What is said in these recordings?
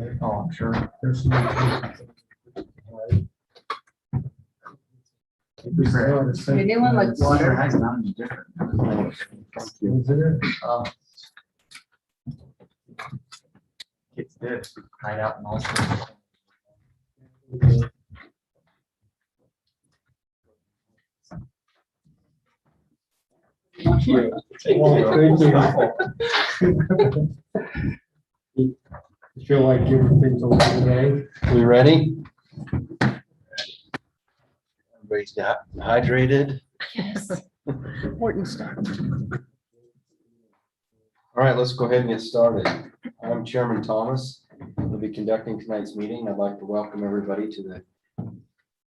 Oh, I'm sure. There's some The new one looks Water better. has not been different. Kids did hide out and also. Thank you. You feel like giving things over today? We ready? Everybody's got hydrated. Yes. Important stuff. All right, let's go ahead and get started. I'm Chairman Thomas. I'll be conducting tonight's meeting. I'd like to welcome everybody to the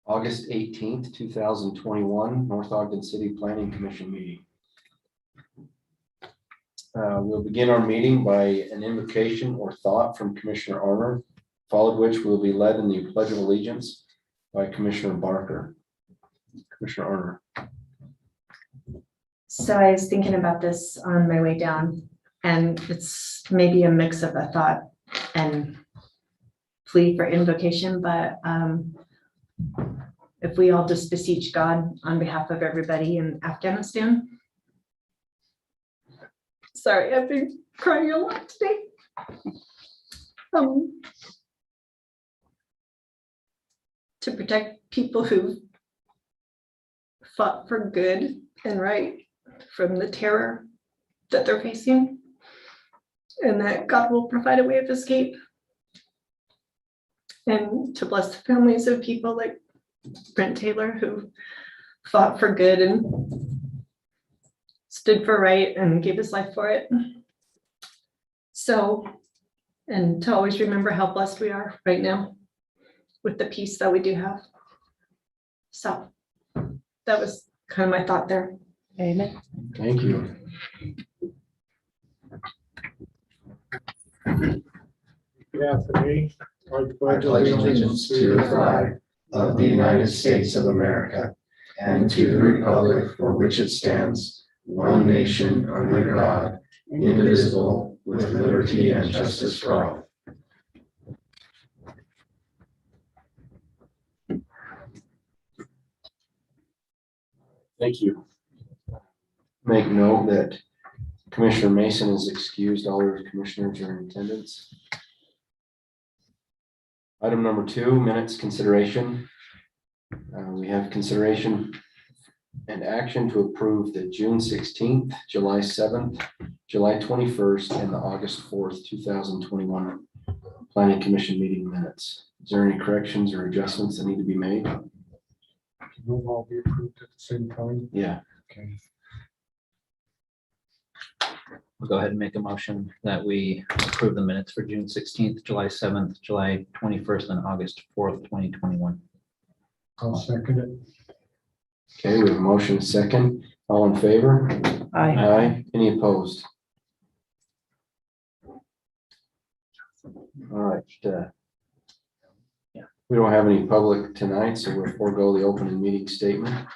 August 18th, 2021 North Ogden City Planning Commission meeting. We'll begin our meeting by an invocation or thought from Commissioner Armour, followed which we'll be led in the Pledge of Allegiance by Commissioner Barker. Commissioner Armour. So I was thinking about this on my way down, and it's maybe a mix of a thought and plea for invocation, but if we all just beseech God on behalf of everybody in Afghanistan. Sorry, I've been crying a lot today. To protect people who fought for good and right from the terror that they're facing, and that God will provide a way of escape, and to bless the families of people like Brent Taylor who fought for good and stood for right and gave his life for it. So, and to always remember how blessed we are right now with the peace that we do have. So that was kind of my thought there. Amen. Thank you. After me. I pledge allegiance to the flag of the United States of America and to the republic for which it stands, one nation under God, indivisible, with liberty and justice for all. Thank you. Make note that Commissioner Mason is excused. All of the commissioners are in attendance. Item number 2, minutes consideration. We have consideration and action to approve the June 16th, July 7th, July 21st, and the August 4th, 2021 Planning Commission meeting minutes. Is there any corrections or adjustments that need to be made? Will all be approved at the same time? Yeah. Okay. We'll go ahead and make a motion that we approve the minutes for June 16th, July 7th, July 21st, and August 4th, 2021. I'll second it. Okay, we have a motion second. All in favor? Aye. Aye. Any opposed? All right. We don't have any public tonight, so we'll forego the open meeting statement.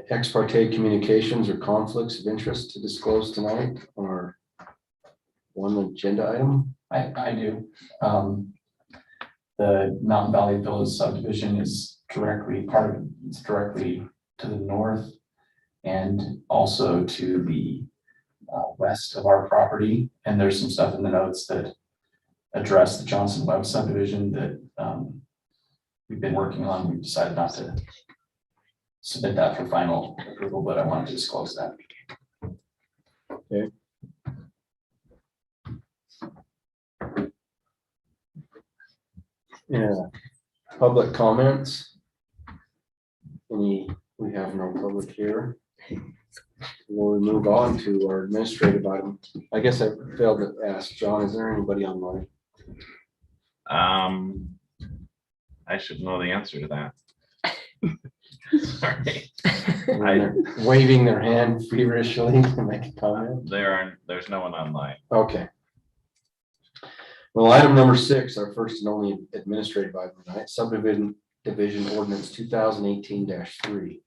Ex parte communications or conflicts of interest to disclose tonight, or one agenda item? I do. The Mountain Valley Village subdivision is directly it's directly to the north and also to the west of our property. And there's some stuff in the notes that address the Johnson Webb subdivision that we've been working on. We decided not to submit that for final approval, but I wanted to disclose that. Okay. Yeah, public comments. We have no public here. We'll move on to our administrative item. I guess I failed to ask, John, is there anybody online? I should know the answer to that. Sorry. They're waving their hand feverishly to make a comment. There's no one online. Okay. Well, item number 6, our first and only administrative item tonight, subdivision ordinance 2018-3.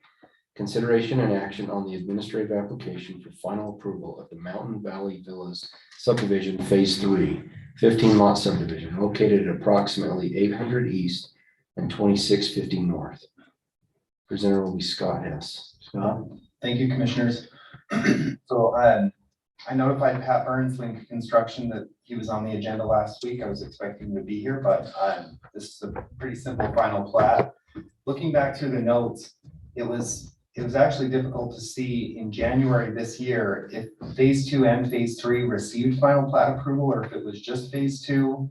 Consideration and action on the administrative application for final approval of the Mountain Valley Villas subdivision phase 3 15 lot subdivision located at approximately 800 east and 2650 north. Presenter will be Scott Hess. Scott? Thank you, commissioners. So I notified Pat Burns, Link Construction, that he was on the agenda last week. I was expecting him to be here, but this is a pretty simple final plat. Looking back through the notes, it was actually difficult to see in January this year if phase 2 and phase 3 received final plat approval or if it was just phase 2.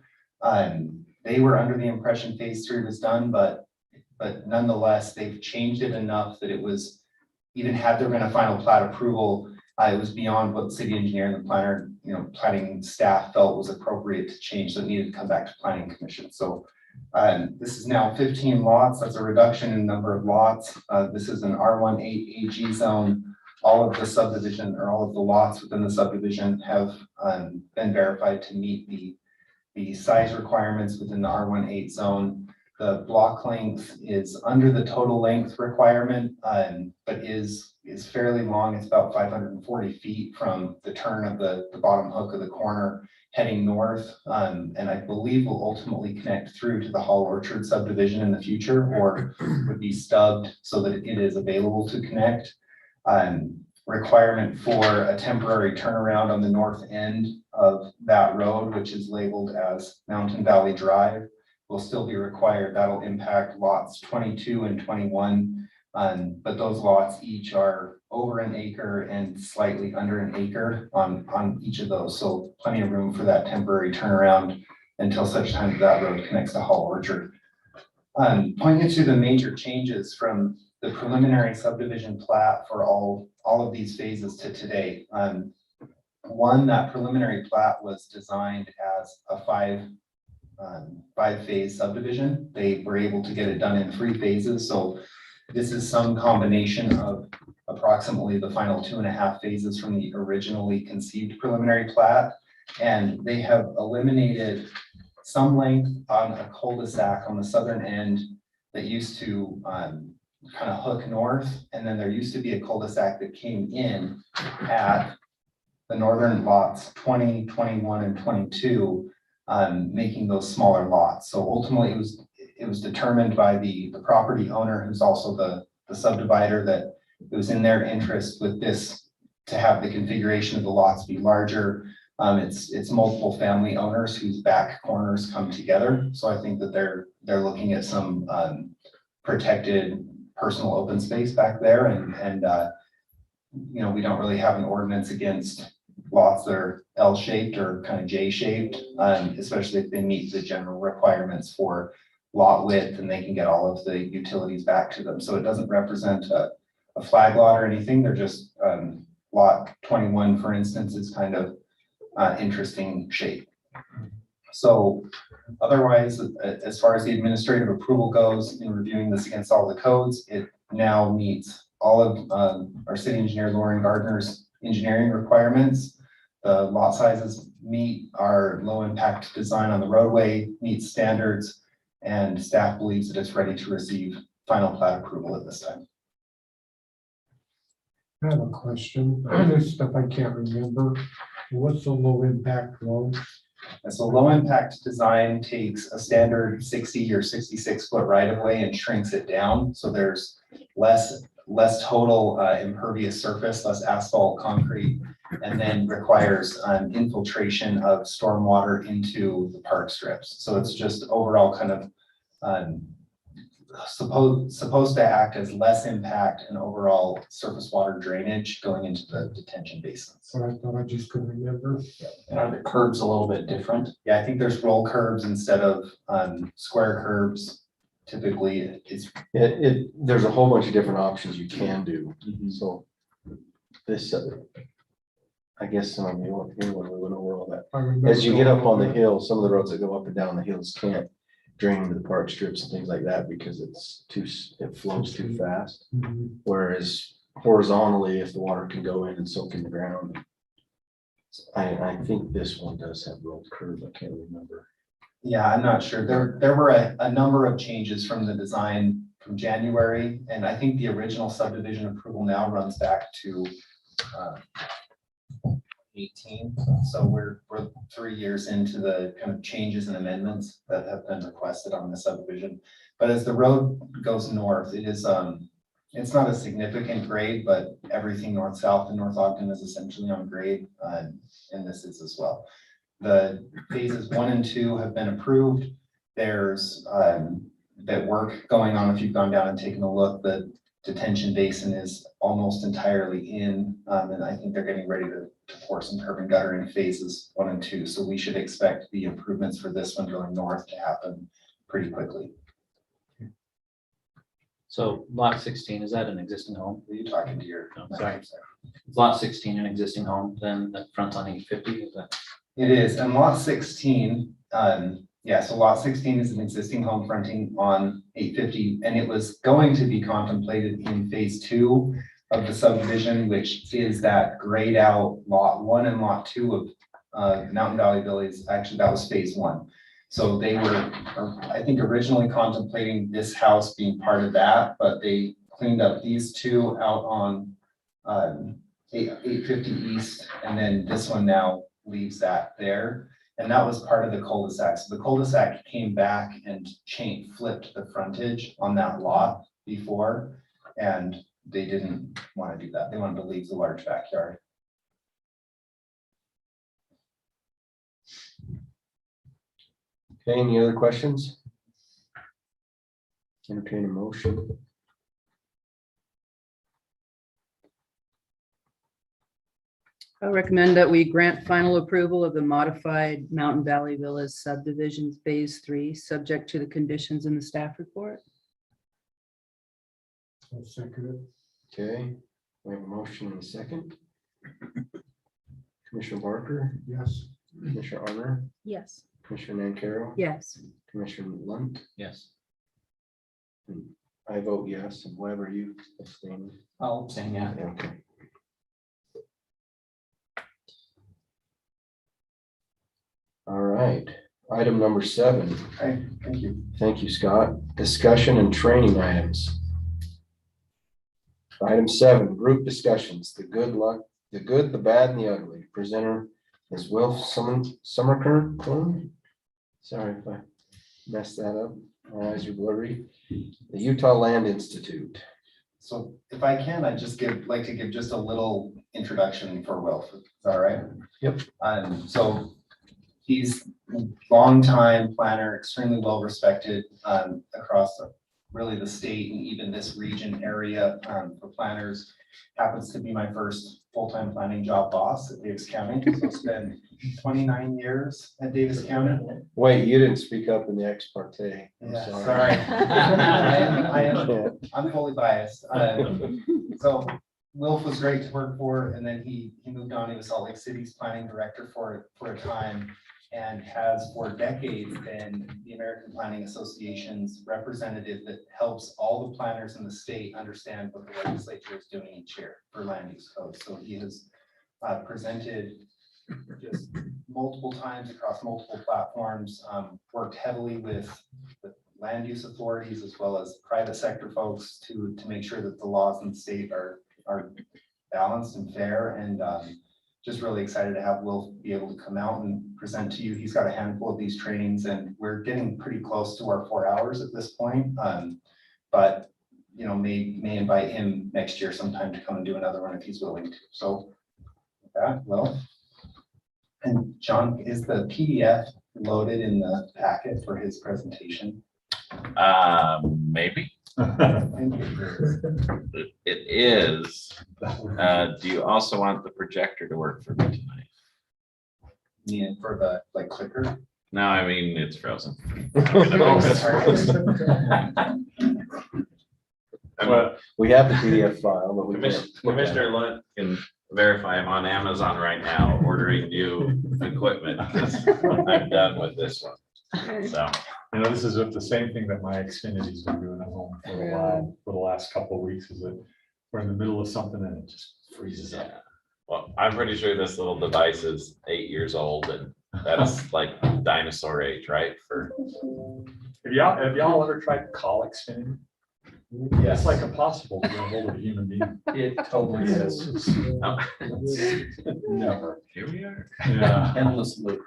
They were under the impression phase 3 was done, but nonetheless, they've changed it enough that it was, even had there been a final plat approval, it was beyond what the city engineer and the planner, planning staff felt was appropriate to change. So it needed to come back to planning commission. So this is now 15 lots. That's a reduction in number of lots. This is an R18 AG zone. All of the subdivision or all of the lots within the subdivision have been verified to meet the size requirements within the R18 zone. The block length is under the total length requirement, but is fairly long. It's about 540 feet from the turn of the bottom hook of the corner heading north. And I believe will ultimately connect through to the Hall Orchard subdivision in the future, or would be stubbed so that it is available to connect. Requirement for a temporary turnaround on the north end of that road, which is labeled as Mountain Valley Drive, will still be required. That'll impact lots 22 and 21. But those lots each are over an acre and slightly under an acre on each of those. So plenty of room for that temporary turnaround until such time that road connects to Hall Orchard. Pointing to the major changes from the preliminary subdivision plat for all of these phases to today. One, that preliminary plat was designed as a five-phase subdivision. They were able to get it done in 3 phases. So this is some combination of approximately the final 2.5 phases from the originally conceived preliminary plat. And they have eliminated some length on a cul-de-sac on the southern end that used to kind of hook north. And then there used to be a cul-de-sac that came in at the northern lots 20, 21, and 22, making those smaller lots. So ultimately it was determined by the property owner, who's also the subdivider, that it was in their interest with this to have the configuration of the lots be larger. It's multiple family owners whose back corners come together. So I think that they're looking at some protected personal open space back there. And we don't really have an ordinance against lots that are L-shaped or kind of J-shaped, especially if they meet the general requirements for lot width and they can get all of the utilities back to them. So it doesn't represent a flag lot or anything. They're just lot 21, for instance, is kind of interesting shape. So otherwise, as far as the administrative approval goes in reviewing this against all the codes, it now meets all of our city engineer Lauren Gardner's engineering requirements. The lot sizes meet our low impact design on the roadway, meets standards, and staff believes that it's ready to receive final plat approval at this time. I have a question. This stuff I can't remember. What's the low impact road? And so low impact design takes a standard 60 or 66 foot right of way and shrinks it down. So there's less total impervious surface, less asphalt, concrete, and then requires infiltration of stormwater into the park strips. So it's just overall kind of supposed to act as less impact and overall surface water drainage going into the detention basins. So I thought I just couldn't remember. And are the curbs a little bit different? Yeah, I think there's roll curbs instead of square curbs. Typically, There's a whole bunch of different options you can do. So this, I guess some of you when we went over all that. I remember As you get up on the that. hill, some of the roads that go up and down the hills can't drain into the park strips and things like that because it flows too fast. Mhm. Whereas horizontally, if the water can go in and soak in the ground. I think this one does have rolled curb. I can't remember. yeah, I'm not sure. There were a number of changes from the design from January, and I think the original subdivision approval now runs back to 18. So we're 3 years into the kind of changes and amendments that have been requested on the subdivision. But as the road goes north, it is, it's not a significant grade, but everything north-south in North Ogden is essentially on grade, and this is as well. The phases 1 and 2 have been approved. There's that work going on. If you've gone down and taken a look, the detention basin is almost entirely in, and I think they're getting ready to pour some curb and gutter in phases 1 and 2. So we should expect the improvements for this one going north to happen pretty quickly. So lot 16, is that an existing home? Are you talking to your? No, sorry. Is lot 16 an existing home, then that fronts on 850, is that? It is, and lot 16, yeah, so lot 16 is an existing home fronting on 850, and it was going to be contemplated in phase 2 of the subdivision, which is that grayed out lot 1 and lot 2 of Mountain Valley Villas. Actually, that was phase 1. So they were, I think, originally contemplating this house being part of that, but they cleaned up these two out on 850 East, and then this one now leaves that there. And that was part of the cul-de-sac. So the cul-de-sac came back and flipped the frontage on that lot before, and they didn't want to do that. They wanted to leave the large backyard. Okay, any other questions? Entertain a motion. I recommend that we grant final approval of the modified Mountain Valley Villas subdivision phase 3, subject to the conditions in the staff report. I'll second Okay, we have a motion and a second. Commissioner Barker, it. Yes. Commissioner Arner, Yes. Commissioner Nancaro, Yes. Commissioner Lunt. Yes. I vote yes, and whoever you abstain. I'll say, yeah. Okay. All right, item number 7. Okay, thank you. Thank you, Scott. Discussion and training items. Item 7, group discussions, the good, the bad, and the ugly. Presenter is Will Summerker. Sorry if I messed that up. My eyes are blurry. The Utah Land Institute. So if I can, I'd just like to give just a little introduction for Will. Is that all right? Yep. So he's a longtime planner, extremely well respected across really the state and even this region area for planners. Happens to be my first full-time planning job boss at Davis County. So spent 29 years at Davis County. Wait, you didn't speak up in the ex parte. I'm Yeah, sorry. sorry. I'm fully biased. So Wilf was great to work for, and then he moved on. He was Salt Lake City's planning director for a time, and has for decades been the American Planning Association's representative that helps all the planners in the state understand what the legislature is doing each year for land use codes. So he has presented just multiple times across multiple platforms, worked heavily with land use authorities as well as private sector folks to make sure that the laws in the state are balanced and fair, and just really excited to have Will be able to come out and present to you. He's got a handful of these trainings, and we're getting pretty close to our 4 hours at this point. But you know, may invite him next year sometime to come and do another one if he's willing to. So with that, Will. And John, is the PDF loaded in the packet for his presentation? Maybe Thank you. it is. Do you also want the projector to work for me tonight? Yeah, for the like clicker. No, I mean, it's frozen. Well, we have the PDF file, but we Commissioner Lunt can verify I'm on Amazon right now ordering new equipment because I'm done with this one. So, You know, this is the same thing that my Xfinity's been doing at home for a while, for the last couple of weeks, is that we're in the middle of something and it just freezes up. yeah. Well, I'm pretty sure this little device is 8 years old and that's like dinosaur age, right? For Have y'all ever tried call Xfinity? It's like impossible to get a hold of a human being. It totally is. Never. Here we are. Yeah. Endless loop.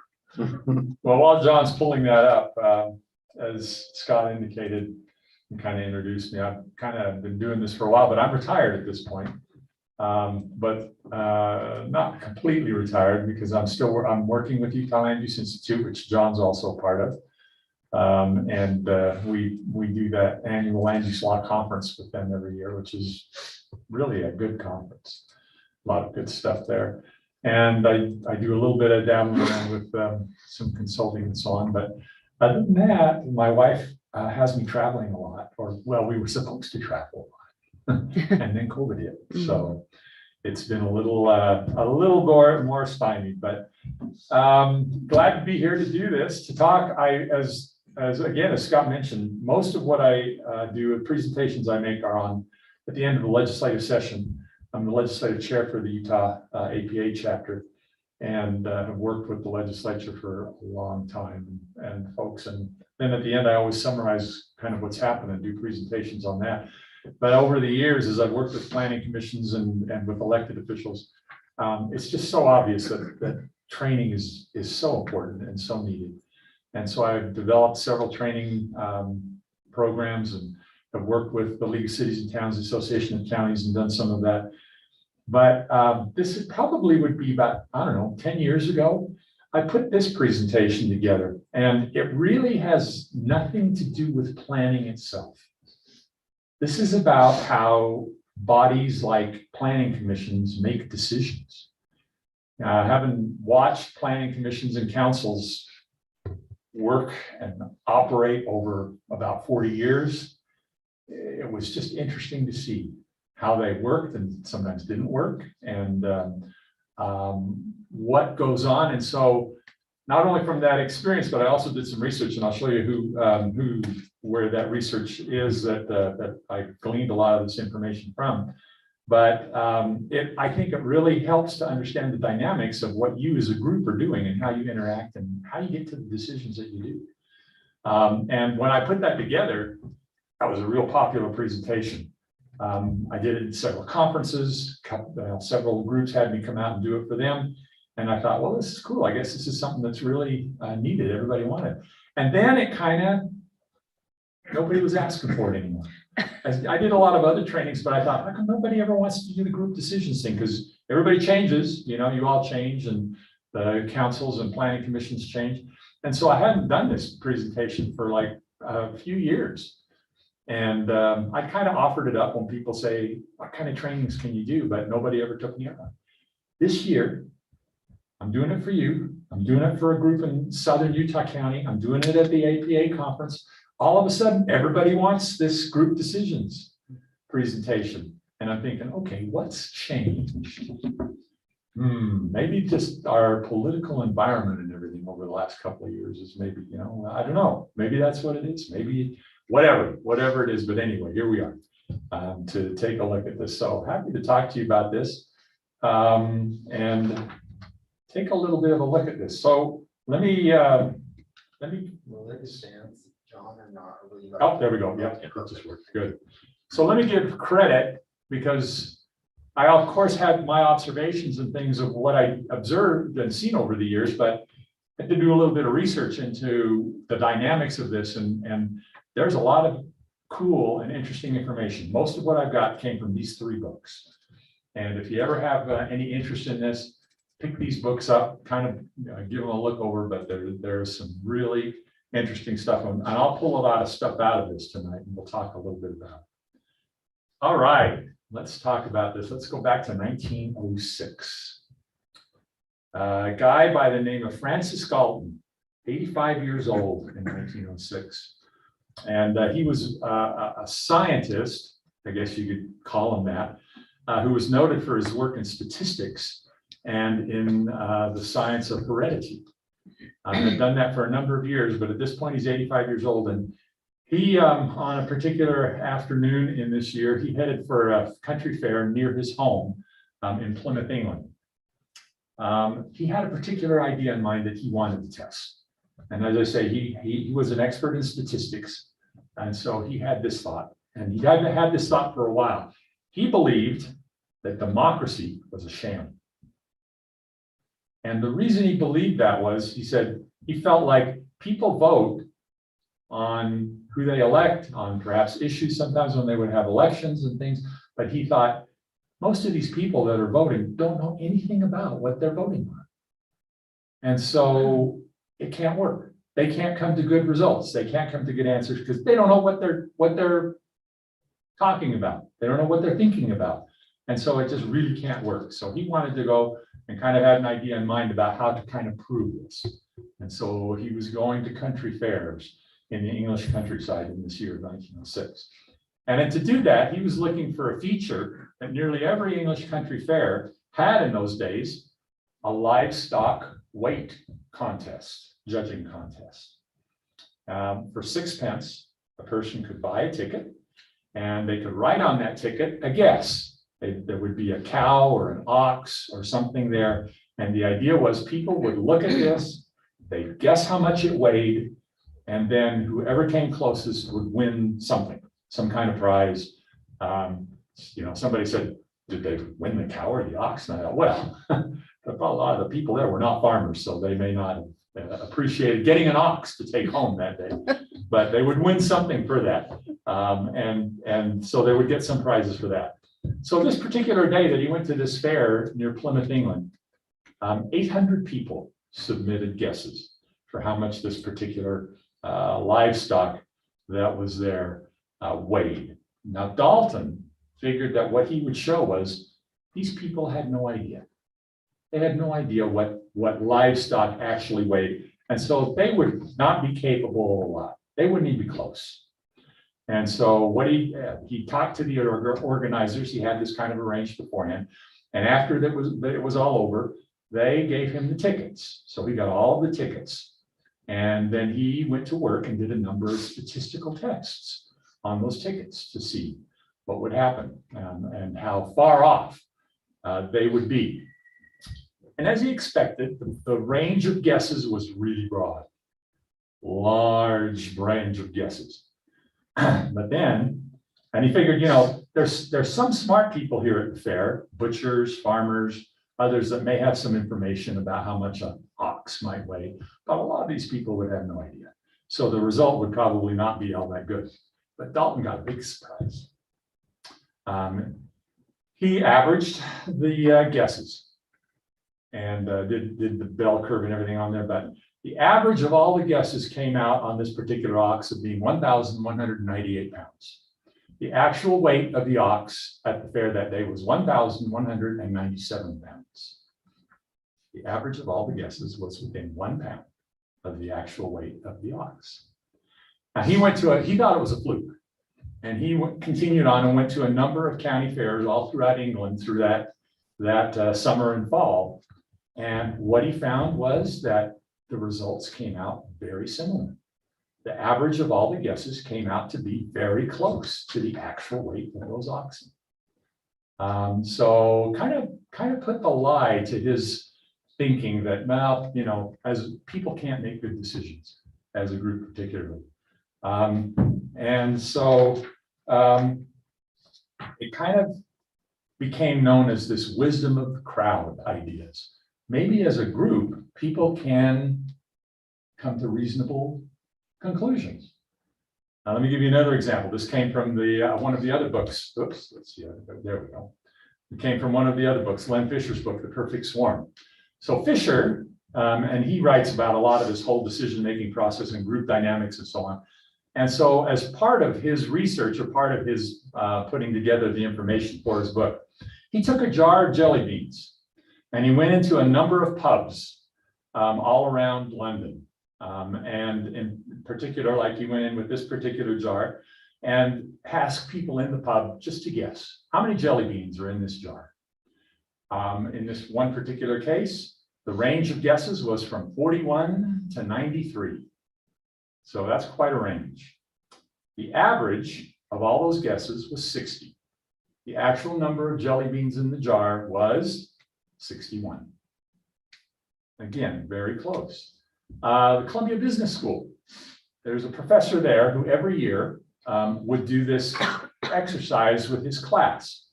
Well, while John's pulling that up, as Scott indicated, and kind of introduced me, I've kind of been doing this for a while, but I'm retired at this point. But not completely retired because I'm working with Utah Land Use Institute, which John's also a part of. And we do that annual land use law conference with them every year, which is really a good conference. A lot of good stuff there. And I do a little bit of dabbling around with some consulting and so on. But other than that, my wife has me traveling a lot, or well, we were supposed to travel a lot, and then COVID hit. So it's been a little more stymied, but glad to be here to do this, to talk. As Scott mentioned, most of what I do, presentations I make are on at the end of the legislative session. I'm the legislative chair for the Utah APA chapter, and have worked with the legislature for a long time and folks. And then at the end, I always summarize kind of what's happened and do presentations on that. But over the years, as I've worked with planning commissions and with elected officials, it's just so obvious that training is so important and so needed. And so I've developed several training programs and have worked with the League of Cities and Towns Association of Counties and done some of that. But this is probably would be about, I don't know, 10 years ago, I put this presentation together, and it really has nothing to do with planning itself. This is about how bodies like planning commissions make decisions. Having watched planning commissions and councils work and operate over about 40 years, it was just interesting to see how they worked and sometimes didn't work, and what goes on. And so not only from that experience, but I also did some research, and I'll show you where that research is that I gleaned a lot of this information from. But I think it really helps to understand the dynamics of what you as a group are doing and how you interact and how you get to the decisions that you do. And when I put that together, that was a real popular presentation. I did it in several conferences. Several groups had me come out and do it for them. And I thought, well, this is cool. I guess this is something that's really needed. Everybody wanted. And then it kind of, nobody was asking for it anymore. I did a lot of other trainings, but I thought, how come nobody ever wants to do the group decisions thing? Because everybody changes, you all change, and the councils and planning commissions change. And so I hadn't done this presentation for like a few years. And I kind of offered it up when people say, what kind of trainings can you do? But nobody ever took me up on it. This year, I'm doing it for you. I'm doing it for a group in Southern Utah County. I'm doing it at the APA conference. All of a sudden, everybody wants this group decisions presentation. And I'm thinking, okay, what's changed? Maybe just our political environment and everything over the last couple of years is maybe, I don't know. Maybe that's what it is. Maybe whatever it is. But anyway, here we are to take a look at this. So happy to talk to you about this and take a little bit of a look at this. So let me. Will it stand, John, or not? Or will you Oh, there we go. Yep, that just worked. Good. So let me give credit, because I, of course, had my observations and things of what I observed and seen over the years, but I had to do a little bit of research into the dynamics of this. And there's a lot of cool and interesting information. Most of what I've got came from these 3 books. And if you ever have any interest in this, pick these books up, kind of give them a look over, but there's some really interesting stuff. And I'll pull a lot of stuff out of this tonight, and we'll talk a little bit about it. All right, let's talk about this. Let's go back to 1906. A guy by the name of Francis Galton, 85 years old in 1906. And he was a scientist, I guess you could call him that, who was noted for his work in statistics and in the science of heredity. I've done that for a number of years, but at this point he's 85 years old. And he, on a particular afternoon in this year, he headed for a country fair near his home in Plymouth, England. He had a particular idea in mind that he wanted to test. And as I say, he was an expert in statistics. And so he had this thought. And he had this thought for a while. He believed that democracy was a sham. And the reason he believed that was, he said, he felt like people vote on who they elect, on perhaps issues sometimes when they would have elections and things. But he thought, most of these people that are voting don't know anything about what they're voting on. And so it can't work. They can't come to good results. They can't come to good answers because they don't know what they're talking about. They don't know what they're thinking about. And so it just really can't work. So he wanted to go and kind of had an idea in mind about how to kind of prove this. And so he was going to country fairs in the English countryside in this year of 1906. And then to do that, he was looking for a feature that nearly every English country fair had in those days, a livestock weight contest, judging contest. For 6 pence, a person could buy a ticket and they could write on that ticket a guess. There would be a cow or an ox or something there. And the idea was people would look at this, they'd guess how much it weighed, and then whoever came closest would win something, some kind of prize. Somebody said, did they win the cow or the ox? And I thought, well, a lot of the people there were not farmers, so they may not have appreciated getting an ox to take home that day, but they would win something for that. And so they would get some prizes for that. So this particular day that he went to this fair near Plymouth, England, 800 people submitted guesses for how much this particular livestock that was there weighed. Now Dalton figured that what he would show was these people had no idea. They had no idea what livestock actually weighed. And so they would not be capable of a lot. They wouldn't even be close. And so what he talked to the organizers, he had this kind of arranged beforehand. And after it was all over, they gave him the tickets. So he got all the tickets. And then he went to work and did a number of statistical tests on those tickets to see what would happen and how far off they would be. And as he expected, the range of guesses was really broad, large range of guesses. But then, and he figured, there's some smart people here at the fair, butchers, farmers, others that may have some information about how much an ox might weigh, but a lot of these people would have no idea. So the result would probably not be all that good. But Dalton got a big surprise. He averaged the guesses and did the bell curve and everything on there, but the average of all the guesses came out on this particular ox of being 1,198 pounds. The actual weight of the ox at the fair that day was 1,197 pounds. The average of all the guesses was within 1 pound of the actual weight of the ox. Now he thought it was a fluke. And he continued on and went to a number of county fairs all throughout England through that summer and fall. And what he found was that the results came out very similar. The average of all the guesses came out to be very close to the actual weight of those oxen. So kind of put the lie to his thinking that, well, as people can't make good decisions as a group particularly. And so it kind of became known as this wisdom of the crowd ideas. Maybe as a group, people can come to reasonable conclusions. Now, let me give you another example. This came from one of the other books. Oops, let's see. There we go. It came from one of the other books, Len Fisher's book, The Perfect Swarm. So Fisher, and he writes about a lot of this whole decision-making process and group dynamics and so on. And so as part of his research or part of his putting together the information for his book, he took a jar of jelly beans and he went into a number of pubs all around London. And in particular, like he went in with this particular jar and asked people in the pub just to guess, how many jelly beans are in this jar? In this one particular case, the range of guesses was from 41 to 93. So that's quite a range. The average of all those guesses was 60. The actual number of jelly beans in the jar was 61. Again, very close. The Columbia Business School. There's a professor there who every year would do this exercise with his class.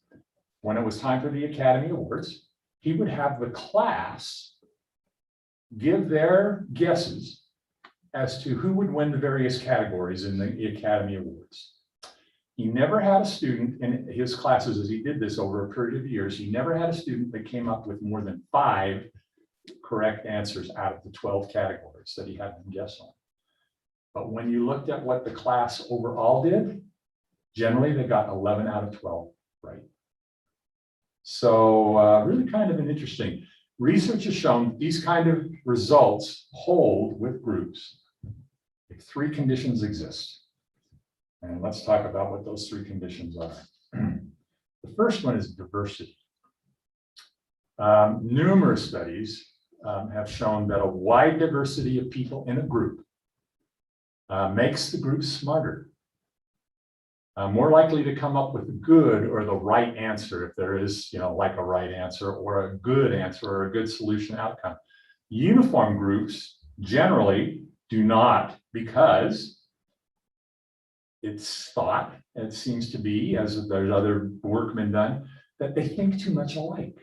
When it was time for the Academy Awards, he would have the class give their guesses as to who would win the various categories in the Academy Awards. He never had a student in his classes, as he did this over a period of years, he never had a student that came up with more than 5 correct answers out of the 12 categories that he had them guess on. But when you looked at what the class overall did, generally they got 11 out of 12 right. So really kind of an interesting. Research has shown these kind of results hold with groups if 3 conditions exist. And let's talk about what those 3 conditions are. The first one is diversity. Numerous studies have shown that a wide diversity of people in a group makes the group smarter, more likely to come up with a good or the right answer if there is, like a right answer or a good answer or a good solution outcome. Uniform groups generally do not, because it's thought, it seems to be, as there's other work been done, that they think too much alike.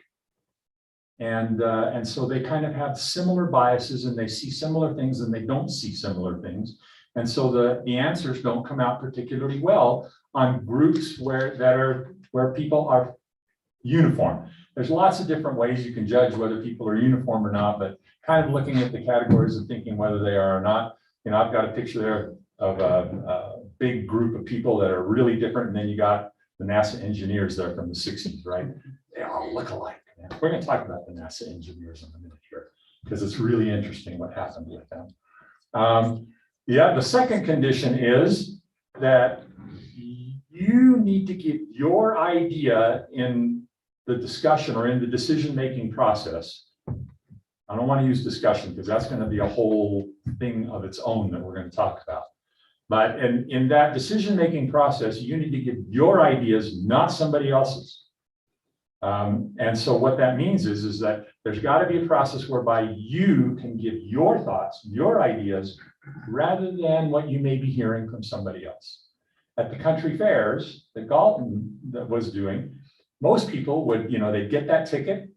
And so they kind of have similar biases and they see similar things and they don't see similar things. And so the answers don't come out particularly well on groups where people are uniform. There's lots of different ways you can judge whether people are uniform or not, but kind of looking at the categories and thinking whether they are or not. I've got a picture there of a big group of people that are really different. And then you got the NASA engineers there from the 60s, right? They all look alike. We're going to talk about the NASA engineers in a minute here, because it's really interesting what happened with them. The second condition is that you need to get your idea in the discussion or in the decision-making process. I don't want to use discussion because that's going to be a whole thing of its own that we're going to talk about. But in that decision-making process, you need to get your ideas, not somebody else's. And so what that means is that there's got to be a process whereby you can give your thoughts, your ideas, rather than what you may be hearing from somebody else. At the country fairs that Galton was doing, most people would, they'd get that ticket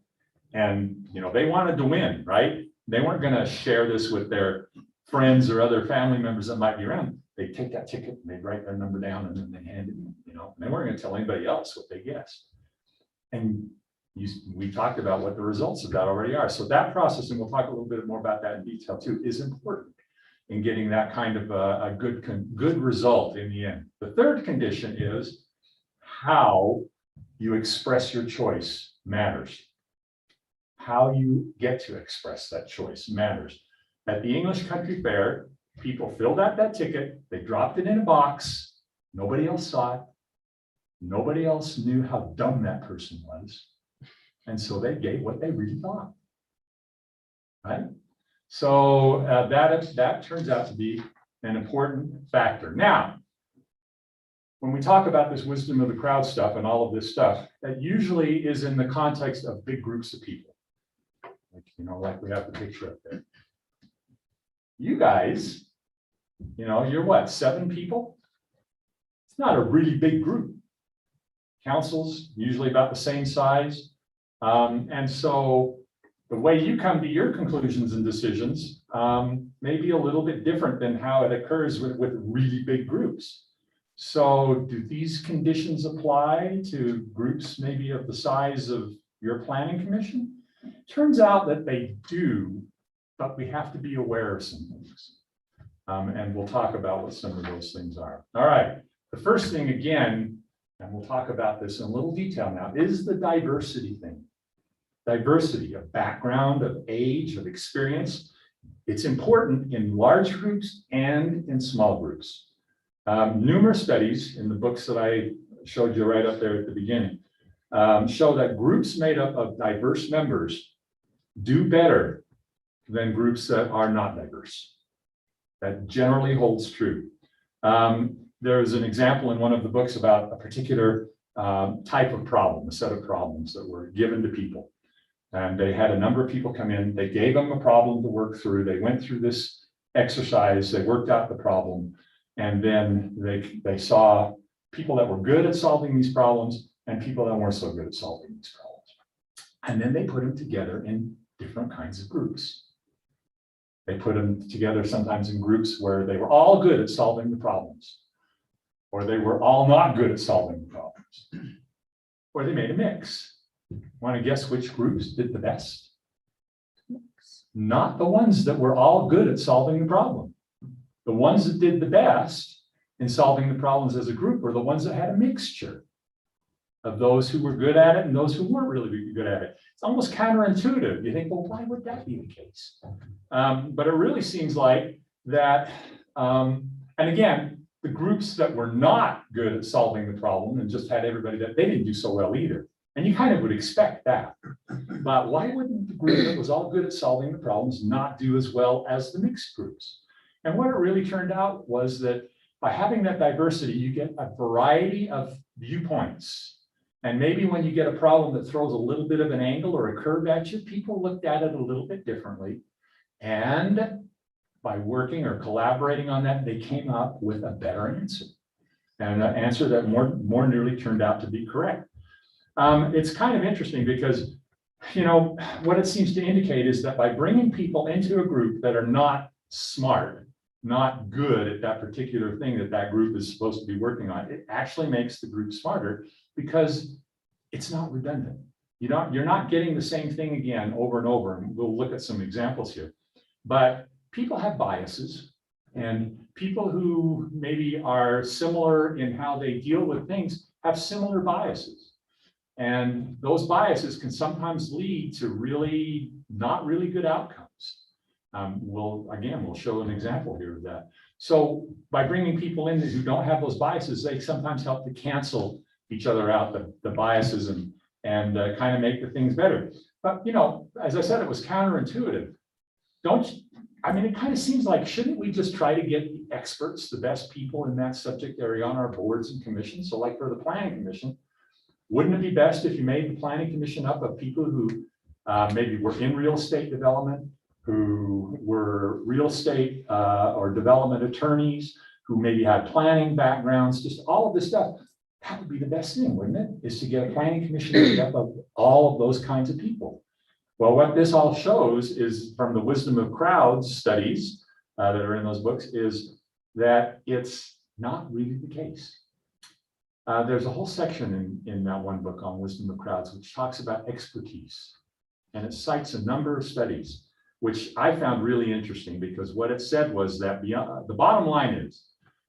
and, they wanted to win, right? They weren't going to share this with their friends or other family members that might be around. They'd take that ticket and they'd write their number down and then they hand it, they weren't going to tell anybody else what they guessed. And we talked about what the results of that already are. So that process, and we'll talk a little bit more about that in detail too, is important in getting that kind of a good result in the end. The third condition is how you express your choice matters. How you get to express that choice matters. At the English Country Fair, people filled out that ticket, they dropped it in a box, nobody else saw it. Nobody else knew how dumb that person was. And so they gave what they really thought. Right? So that turns out to be an important factor. Now, when we talk about this wisdom of the crowd stuff and all of this stuff, that usually is in the context of big groups of people. Like we have the picture up there. You guys, you're what, 7 people? It's not a really big group. Councils usually about the same size. And so the way you come to your conclusions and decisions may be a little bit different than how it occurs with really big groups. So do these conditions apply to groups maybe of the size of your planning commission? Turns out that they do, but we have to be aware of some things. And we'll talk about what some of those things are. All right, the first thing again, and we'll talk about this in a little detail now, is the diversity thing. Diversity of background, of age, of experience. It's important in large groups and in small groups. Numerous studies in the books that I showed you right up there at the beginning show that groups made up of diverse members do better than groups that are not diverse. That generally holds true. There's an example in one of the books about a particular type of problem, a set of problems that were given to people. And they had a number of people come in, they gave them a problem to work through, they went through this exercise, they worked out the problem, and then they saw people that were good at solving these problems and people that weren't so good at solving these problems. And then they put them together in different kinds of groups. They put them together sometimes in groups where they were all good at solving the problems, or they were all not good at solving the problems, or they made a mix. Want to guess which groups did the best? Not the ones that were all good at solving the problem. The ones that did the best in solving the problems as a group were the ones that had a mixture of those who were good at it and those who weren't really good at it. It's almost counterintuitive. You think, well, why would that be the case? But it really seems like that, and again, the groups that were not good at solving the problem and just had everybody that they didn't do so well either. And you kind of would expect that. But why wouldn't the group that was all good at solving the problems not do as well as the mixed groups? And what it really turned out was that by having that diversity, you get a variety of viewpoints. And maybe when you get a problem that throws a little bit of an angle or a curve at you, people looked at it a little bit differently. And by working or collaborating on that, they came up with a better answer. And an answer that more nearly turned out to be correct. It's kind of interesting because, you know, what it seems to indicate is that by bringing people into a group that are not smart, not good at that particular thing that that group is supposed to be working on, it actually makes the group smarter because it's not redundant. You're not getting the same thing again over and over. And we'll look at some examples here. But people have biases, and people who maybe are similar in how they deal with things have similar biases. And those biases can sometimes lead to really not really good outcomes. We'll show an example here of that. So by bringing people in who don't have those biases, they sometimes help to cancel each other out, the biases, and kind of make the things better. But, you know, as I said, it was counterintuitive. It kind of seems like, shouldn't we just try to get the experts, the best people in that subject area on our boards and commissions? So like for the planning commission, wouldn't it be best if you made the planning commission up of people who maybe were in real estate development, who were real estate or development attorneys, who maybe had planning backgrounds, just all of this stuff? That would be the best thing, wouldn't it? Is to get a planning commission made up of all of those kinds of people. Well, what this all shows is, from the wisdom of crowds studies that are in those books, is that it's not really the case. There's a whole section in that one book on wisdom of crowds, which talks about expertise. And it cites a number of studies, which I found really interesting, because what it said was that beyond, the bottom line is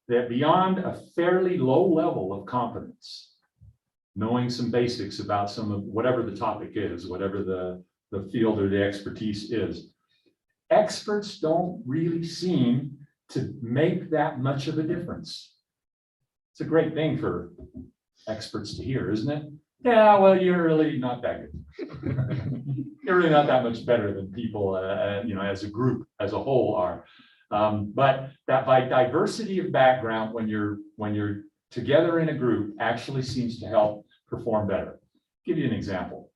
that beyond a fairly low level of competence, knowing some basics about some of whatever the topic is, whatever the field or the expertise is, experts don't really seem to make that much of a difference. It's a great thing for experts to hear, isn't it? Yeah, well, you're really not that good. You're really not that much better than people, as a group, as a whole are. But that by diversity of background, when you're together in a group, actually seems to help perform better. Give you an example.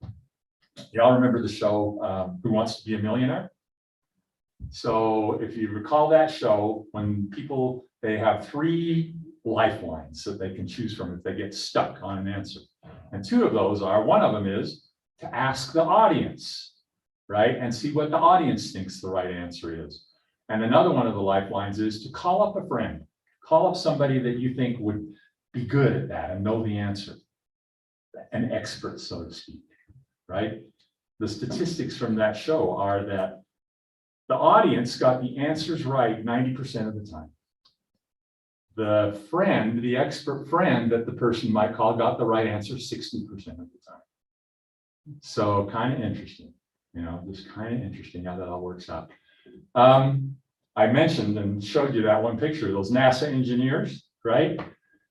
Y'all remember the show Who Wants to Be a Millionaire? So if you recall that show, when people, they have 3 lifelines that they can choose from if they get stuck on an answer. And 2 of those are, one of them is to ask the audience, right? And see what the audience thinks the right answer is. And another one of the lifelines is to call up a friend, call up somebody that you think would be good at that and know the answer, an expert, so to speak, right? The statistics from that show are that the audience got the answers right 90% of the time. The friend, the expert friend that the person might call, got the right answer 60% of the time. So kind of interesting, just kind of interesting how that all works out. I mentioned and showed you that one picture, those NASA engineers, right?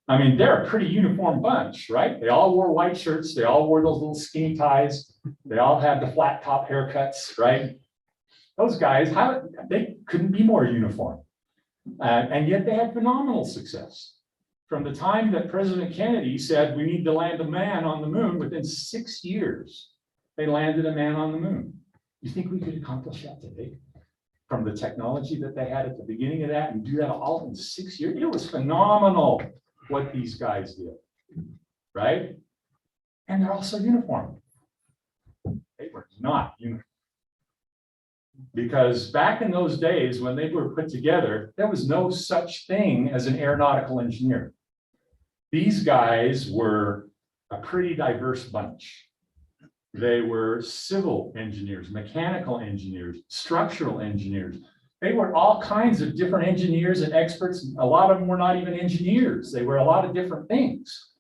I mean, they're a pretty uniform bunch, right? They all wore white shirts. They all wore those little skinny ties. They all had the flat top haircuts, right? Those guys, they couldn't be more uniform. And yet they had phenomenal success. From the time that President Kennedy said we need to land a man on the moon, within 6 years, they landed a man on the moon. You think we could accomplish that today? From the technology that they had at the beginning of that, and do that all in 6 years? It was phenomenal. what these guys did, right? And they're also uniform. They were not uniform. Because back in those days, when they were put together, there was no such thing as an aeronautical engineer. These guys were a pretty diverse bunch. They were civil engineers, mechanical engineers, structural engineers. They were all kinds of different engineers and experts. A lot of them were not even engineers. They were a lot of different things.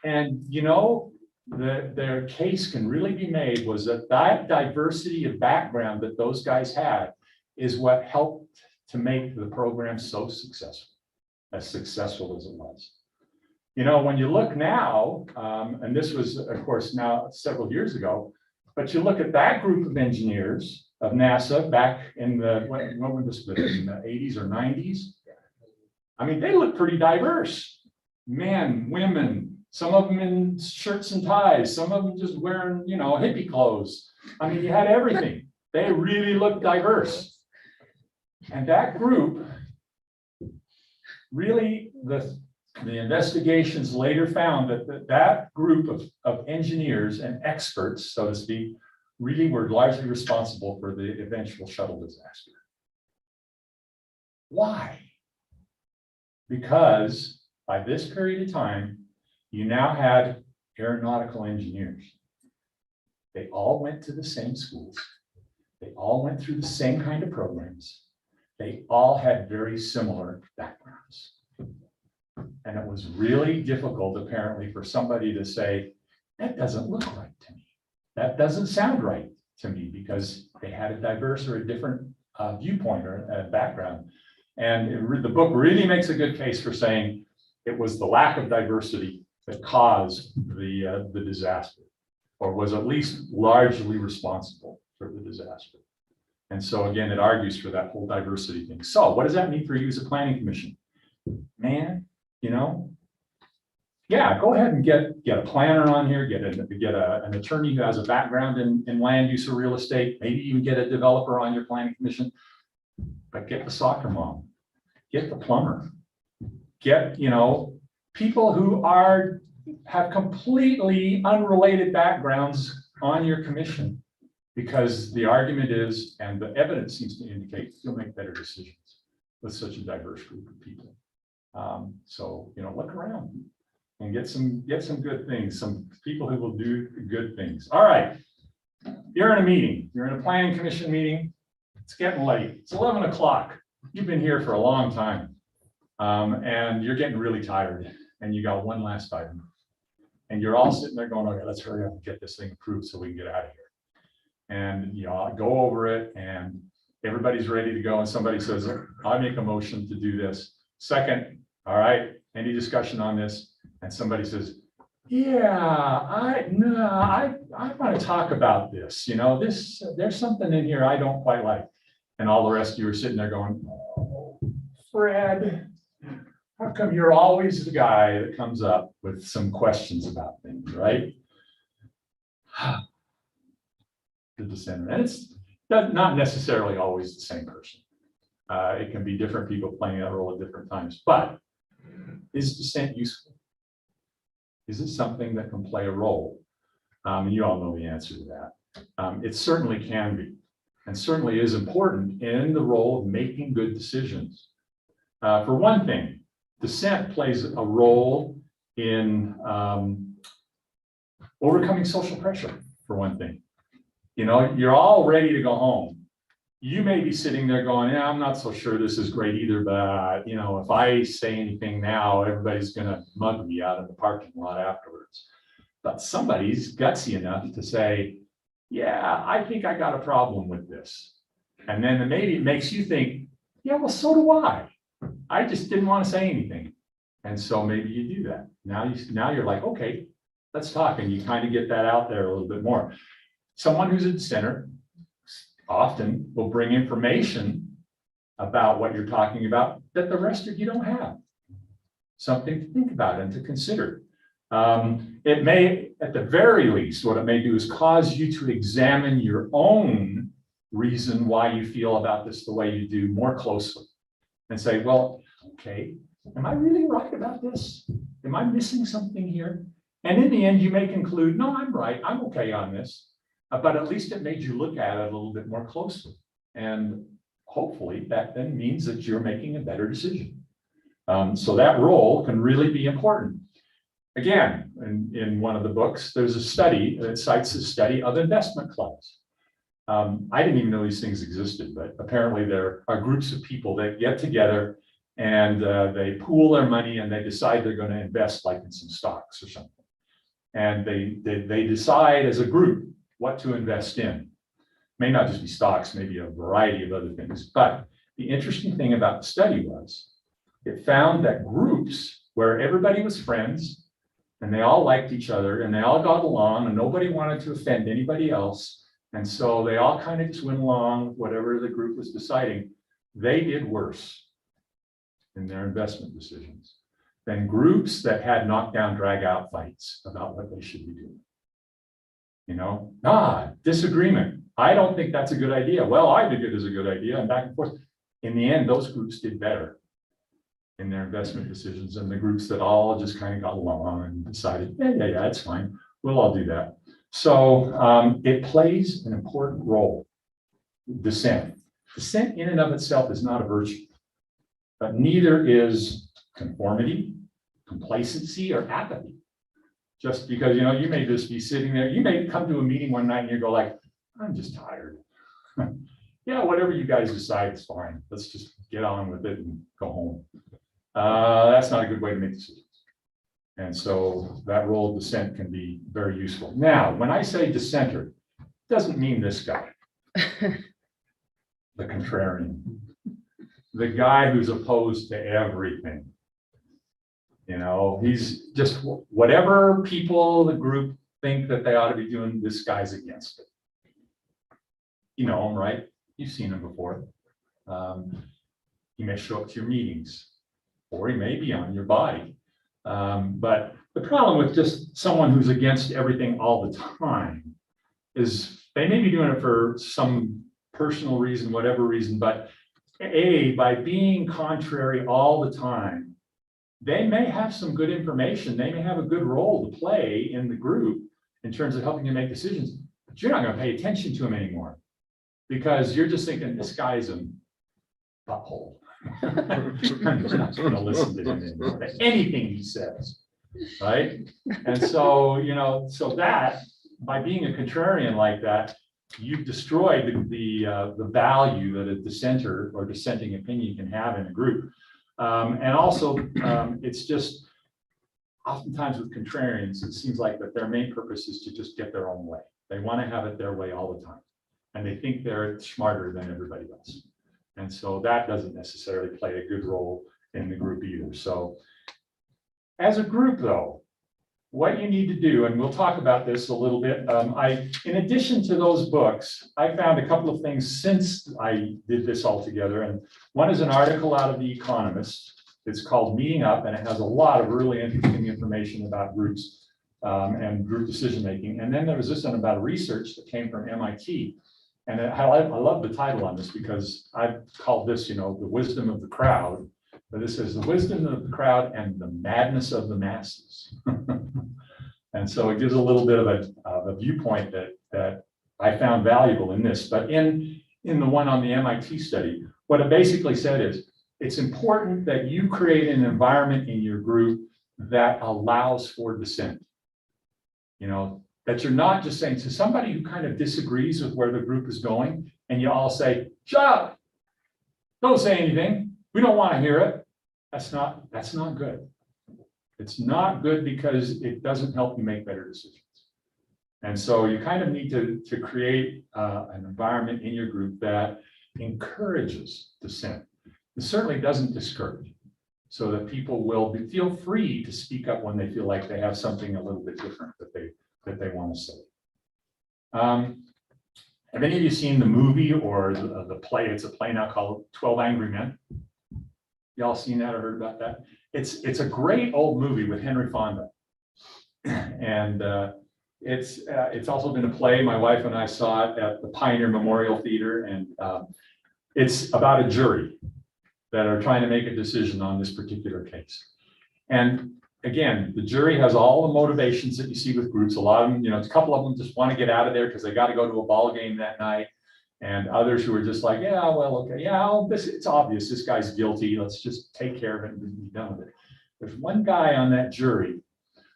And, you know, their case can really be made was that diversity of background that those guys had is what helped to make the program so successful as it was. You know, when you look now, and this was, of course, now several years ago, but you look at that group of engineers of NASA back in the, what would this be, in the 80s or 90s? I mean, they look pretty diverse. Men, women, some of them in shirts and ties, some of them just wearing, you know, hippie clothes. I mean, you had everything. They really looked diverse. And that group, really, the investigations later found that group of engineers and experts, so to speak, really were largely responsible for the eventual shuttle disaster. Why? Because by this period of time, you now had aeronautical engineers. They all went to the same schools. They all went through the same kind of programs. They all had very similar backgrounds. And it was really difficult, apparently, for somebody to say, that doesn't look right to me. That doesn't sound right to me, because they had a diverse or a different viewpoint or background. And the book really makes a good case for saying it was the lack of diversity that caused the disaster, or was at least largely responsible for the disaster. And so again, it argues for that whole diversity thing. So what does that mean for you as a planning commission? Man, you know, yeah, go ahead and get a planner on here, get an attorney who has a background in land use or real estate, maybe even get a developer on your planning commission, but get the soccer mom, get the plumber, get, you know, people who have completely unrelated backgrounds on your commission, because the argument is, and the evidence seems to indicate, you'll make better decisions with such a diverse group of people. So, you know, look around and get some good things, some people who will do good things. All right, you're in a meeting, you're in a planning commission meeting. It's getting late. It's 11 o'clock. You've been here for a long time, and you're getting really tired, and you got one last item, and you're all sitting there going, okay, let's hurry up and get this thing approved so we can get out of here. And you know, go over it, and everybody's ready to go, and somebody says, I make a motion to do this. Second, all right, any discussion on this? And somebody says, yeah, I want to talk about this. You know, there's something in here I don't quite like. And all the rest of you are sitting there going, oh, Fred, how come you're always the guy that comes up with some questions about things, right? The dissenter. And it's not necessarily always the same person. It can be different people playing that role at different times. But is dissent useful? Is it something that can play a role? And you all know the answer to that. It certainly can be, and certainly is important in the role of making good decisions. For one thing, dissent plays a role in overcoming social pressure, for one thing. You know, you're all ready to go home. You may be sitting there going, yeah, I'm not so sure this is great either, but you know, if I say anything now, everybody's gonna mug me out in the parking lot afterwards. But somebody's gutsy enough to say, yeah, I think I got a problem with this. And then maybe it makes you think, yeah, well, so do I. I just didn't want to say anything. And so maybe you do that. Now you're like, okay, let's talk. And you kind of get that out there a little bit more. Someone who's a dissenter often will bring information about what you're talking about that the rest of you don't have. Something to think about and to consider. It may, at the very least, what it may do is cause you to examine your own reason why you feel about this the way you do more closely and say, well, okay, am I really right about this? Am I missing something here? And in the end, you may conclude, no, I'm right. I'm okay on this. But at least it made you look at it a little bit more closely. And hopefully that then means that you're making a better decision. So that role can really be important. Again, in one of the books, there's a study that cites the study of investment clubs. I didn't even know these things existed, but apparently there are groups of people that get together and they pool their money and they decide they're going to invest like in some stocks or something. And they decide as a group what to invest in. May not just be stocks, maybe a variety of other things. But the interesting thing about the study was it found that groups where everybody was friends and they all liked each other and they all got along and nobody wanted to offend anybody else. And so they all kind of just went along with whatever the group was deciding. They did worse in their investment decisions than groups that had knockdown, drag out fights about what they should be doing. You know, disagreement. I don't think that's a good idea. Well, I think it is a good idea, and back and forth. In the end, those groups did better in their investment decisions than the groups that all just kind of got along and decided, yeah, it's fine. We'll all do that. So it plays an important role. Dissent. Dissent in and of itself is not a virtue, but neither is conformity, complacency, or apathy. Just because, you know, you may just be sitting there, you may come to a meeting one night and you go like, I'm just tired. Yeah, whatever you guys decide is fine. Let's just get on with it and go home. That's not a good way to make decisions. And so that role of dissent can be very useful. Now, when I say dissenter, it doesn't mean this guy, the contrarian, the guy who's opposed to everything. You know, he's just whatever people, the group think that they ought to be doing, this guy's against it. You know him, right? You've seen him before. He may show up to your meetings, or he may be on your body. But the problem with just someone who's against everything all the time is they may be doing it for some personal reason, whatever reason, but by being contrary all the time, they may have some good information. They may have a good role to play in the group in terms of helping you make decisions, but you're not going to pay attention to them anymore because you're just thinking this guy's a butthole. I'm just not going to listen to him anymore. Anything he says, right? And so, you know, so that by being a contrarian like that, you've destroyed the value that a dissenter or dissenting opinion can have in a group. And also, it's just oftentimes with contrarians, it seems like that their main purpose is to just get their own way. They want to have it their way all the time. And they think they're smarter than everybody else. And so that doesn't necessarily play a good role in the group either. So as a group, though, what you need to do, and we'll talk about this a little bit. In addition to those books, I found a couple of things since I did this all together. And one is an article out of The Economist. It's called Meeting Up, and it has a lot of really interesting information about groups and group decision making. And then there was this one about research that came from MIT. And I love the title on this because I've called this, you know, the wisdom of the crowd. But this is the wisdom of the crowd and the madness of the masses. And so it gives a little bit of a viewpoint that I found valuable in this. But in the one on the MIT study, what it basically said is, it's important that you create an environment in your group that allows for dissent. You know, that you're not just saying to somebody who kind of disagrees with where the group is going, and you all say, shut up, don't say anything. We don't want to hear it. That's not good. It's not good because it doesn't help you make better decisions. And so you kind of need to create an environment in your group that encourages dissent. It certainly doesn't discourage, so that people will feel free to speak up when they feel like they have something a little bit different that they want to say. Have any of you seen the movie or the play? It's a play now called 12 Angry Men. Y'all seen that or heard about that? It's a great old movie with Henry Fonda. And it's also been a play. My wife and I saw it at the Pioneer Memorial Theater, and it's about a jury. that are trying to make a decision on this particular case. And again, the jury has all the motivations that you see with groups. A lot of them, a couple of them just want to get out of there because they got to go to a ball game that night. And others who are just like, yeah, well, okay, yeah, it's obvious this guy's guilty. Let's just take care of it and be done with it. There's one guy on that jury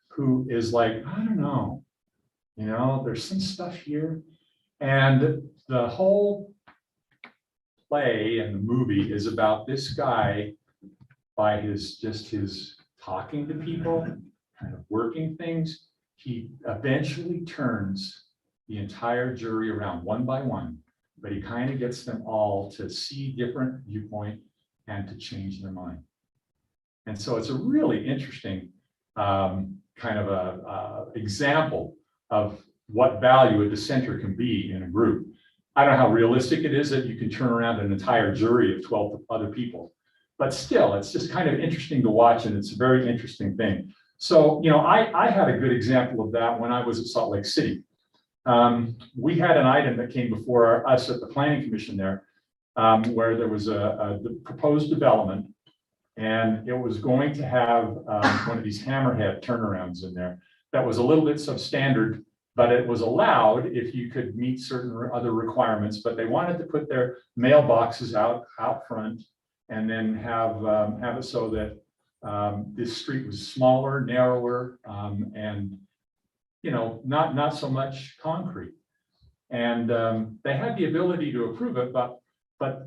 who is like, I don't know, there's some stuff here. And the whole play and the movie is about this guy by his talking to people, kind of working things. He eventually turns the entire jury around one by one, but he kind of gets them all to see different viewpoint and to change their mind. And so it's a really interesting kind of a example of what value a dissenter can be in a group. I don't know how realistic it is that you can turn around an entire jury of 12 other people, but still, it's just kind of interesting to watch, and it's a very interesting thing. So, I had a good example of that when I was at Salt Lake City. We had an item that came before us at the Planning Commission there, where there was a proposed development, and it was going to have one of these hammerhead turnarounds in there that was a little bit substandard, but it was allowed if you could meet certain other requirements. But they wanted to put their mailboxes out front, and then have it so that this street was smaller, narrower, and not so much concrete. And they had the ability to approve it, but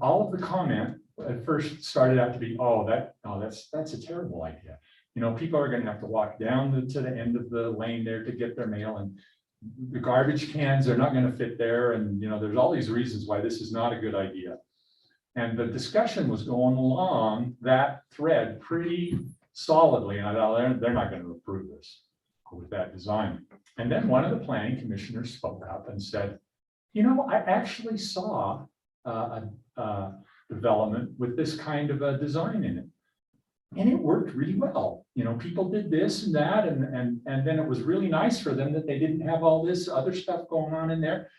all of the comment at first started out to be, that's a terrible idea. People are going to have to walk down to the end of the lane there to get their mail, and the garbage cans are not going to fit there. And there's all these reasons why this is not a good idea. And the discussion was going along that thread pretty solidly, and I thought they're not going to approve this with that design. And then one of the planning commissioners spoke up and said, I actually saw a development with this kind of a design in it, and it worked really well. People did this and that, and then it was really nice for them that they didn't have all this other stuff going on in there.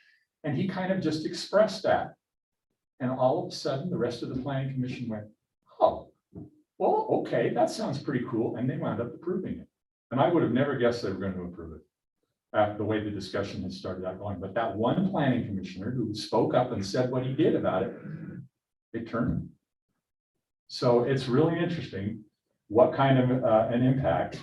And he kind of just expressed that. And all of a sudden, the rest of the planning commission went, oh, well, okay, that sounds pretty cool. And they wound up approving it. And I would have never guessed they were going to approve it after the way the discussion had started out going. But that one planning commissioner who spoke up and said what he did about it, it turned. So it's really interesting what kind of an impact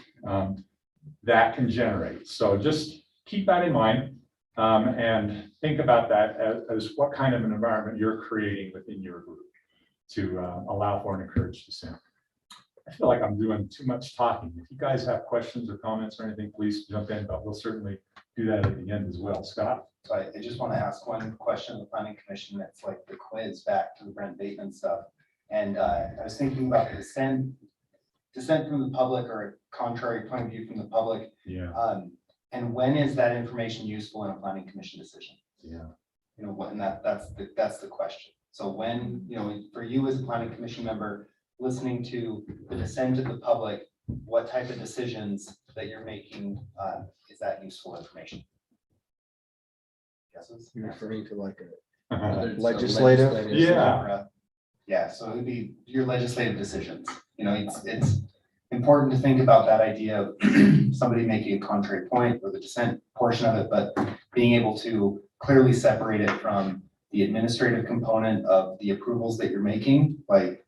that can generate. So just keep that in mind. And think about that as what kind of an environment you're creating within your group to allow for and encourage dissent. I feel like I'm doing too much talking. If you guys have questions or comments or anything, please jump in, but we'll certainly do that at the end as well. Scott? So I just want to ask one question of the planning commission. That's like the quiz back to the Brent Bateman stuff. And I was thinking about the dissent from the public, or a contrary point of view from the public. Yeah. And when is that information useful in a planning commission decision? Yeah. And that's the question. So when, for you as a planning commission member, listening to the dissent of the public, what type of decisions that you're making, is that useful information? Guesses? You're referring to like Uh-huh. legislative? Yeah. Yeah, so it would be your legislative decisions. It's important to think about that idea of somebody making a contrary point or the dissent portion of it, but being able to clearly separate it from the administrative component of the approvals that you're making. Like,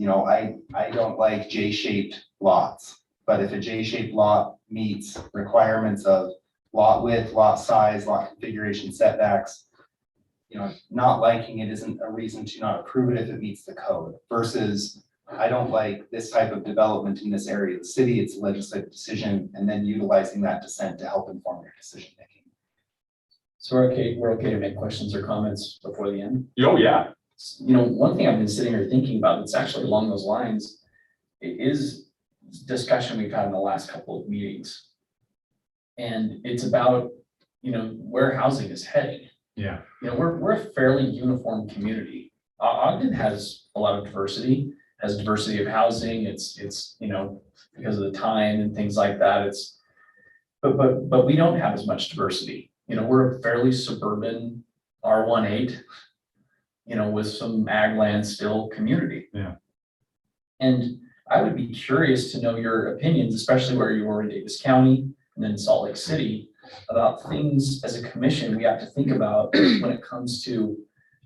I don't like J-shaped lots, but if a J-shaped lot meets requirements of lot width, lot size, lot configuration, setbacks, not liking it isn't a reason to not approve it if it meets the code, versus I don't like this type of development in this area of the city, it's a legislative decision, and then utilizing that dissent to help inform your decision making. So we're okay to make questions or comments before the end. Oh, yeah. One thing I've been sitting here thinking about, it's actually along those lines, is discussion we've had in the last couple of meetings. And it's about, where housing is heading. Yeah. We're a fairly uniform community. Ogden has a lot of diversity, has diversity of housing. It's because of the time and things like that. But we don't have as much diversity. We're a fairly suburban R18, with some ag land still community. Yeah. And I would be curious to know your opinions, especially where you were in Davis County and then Salt Lake City, about things as a commission we have to think about when it comes to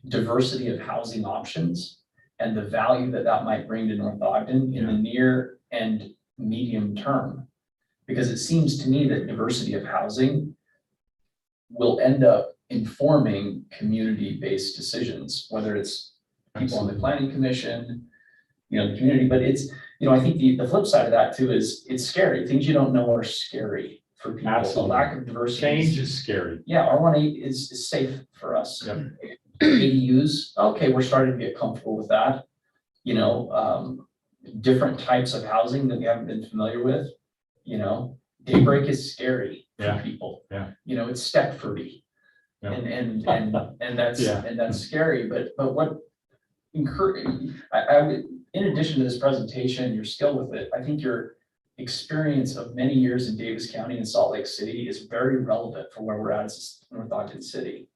diversity of housing options and the value that that might bring to North Ogden in the near and medium term. Because it seems to me that diversity of housing will end up informing community-based decisions, whether it's people on the planning commission, the community, but it's, I think the flip side of that too is it's scary. Things you don't know are scary for people. Absolutely. The lack of diversity. Change is scary. Yeah, R18 is safe for us. Yep. ADUs, okay, we're starting to get comfortable with that. Different types of housing that we haven't been familiar with, daybreak is scary for people. Yeah. It's Stepfordy. Yeah. And that's, Yeah. and that's scary, but what I would, in addition to this presentation, your skill with it, I think your experience of many years in Davis County and Salt Lake City is very relevant for where we're at as North Ogden City.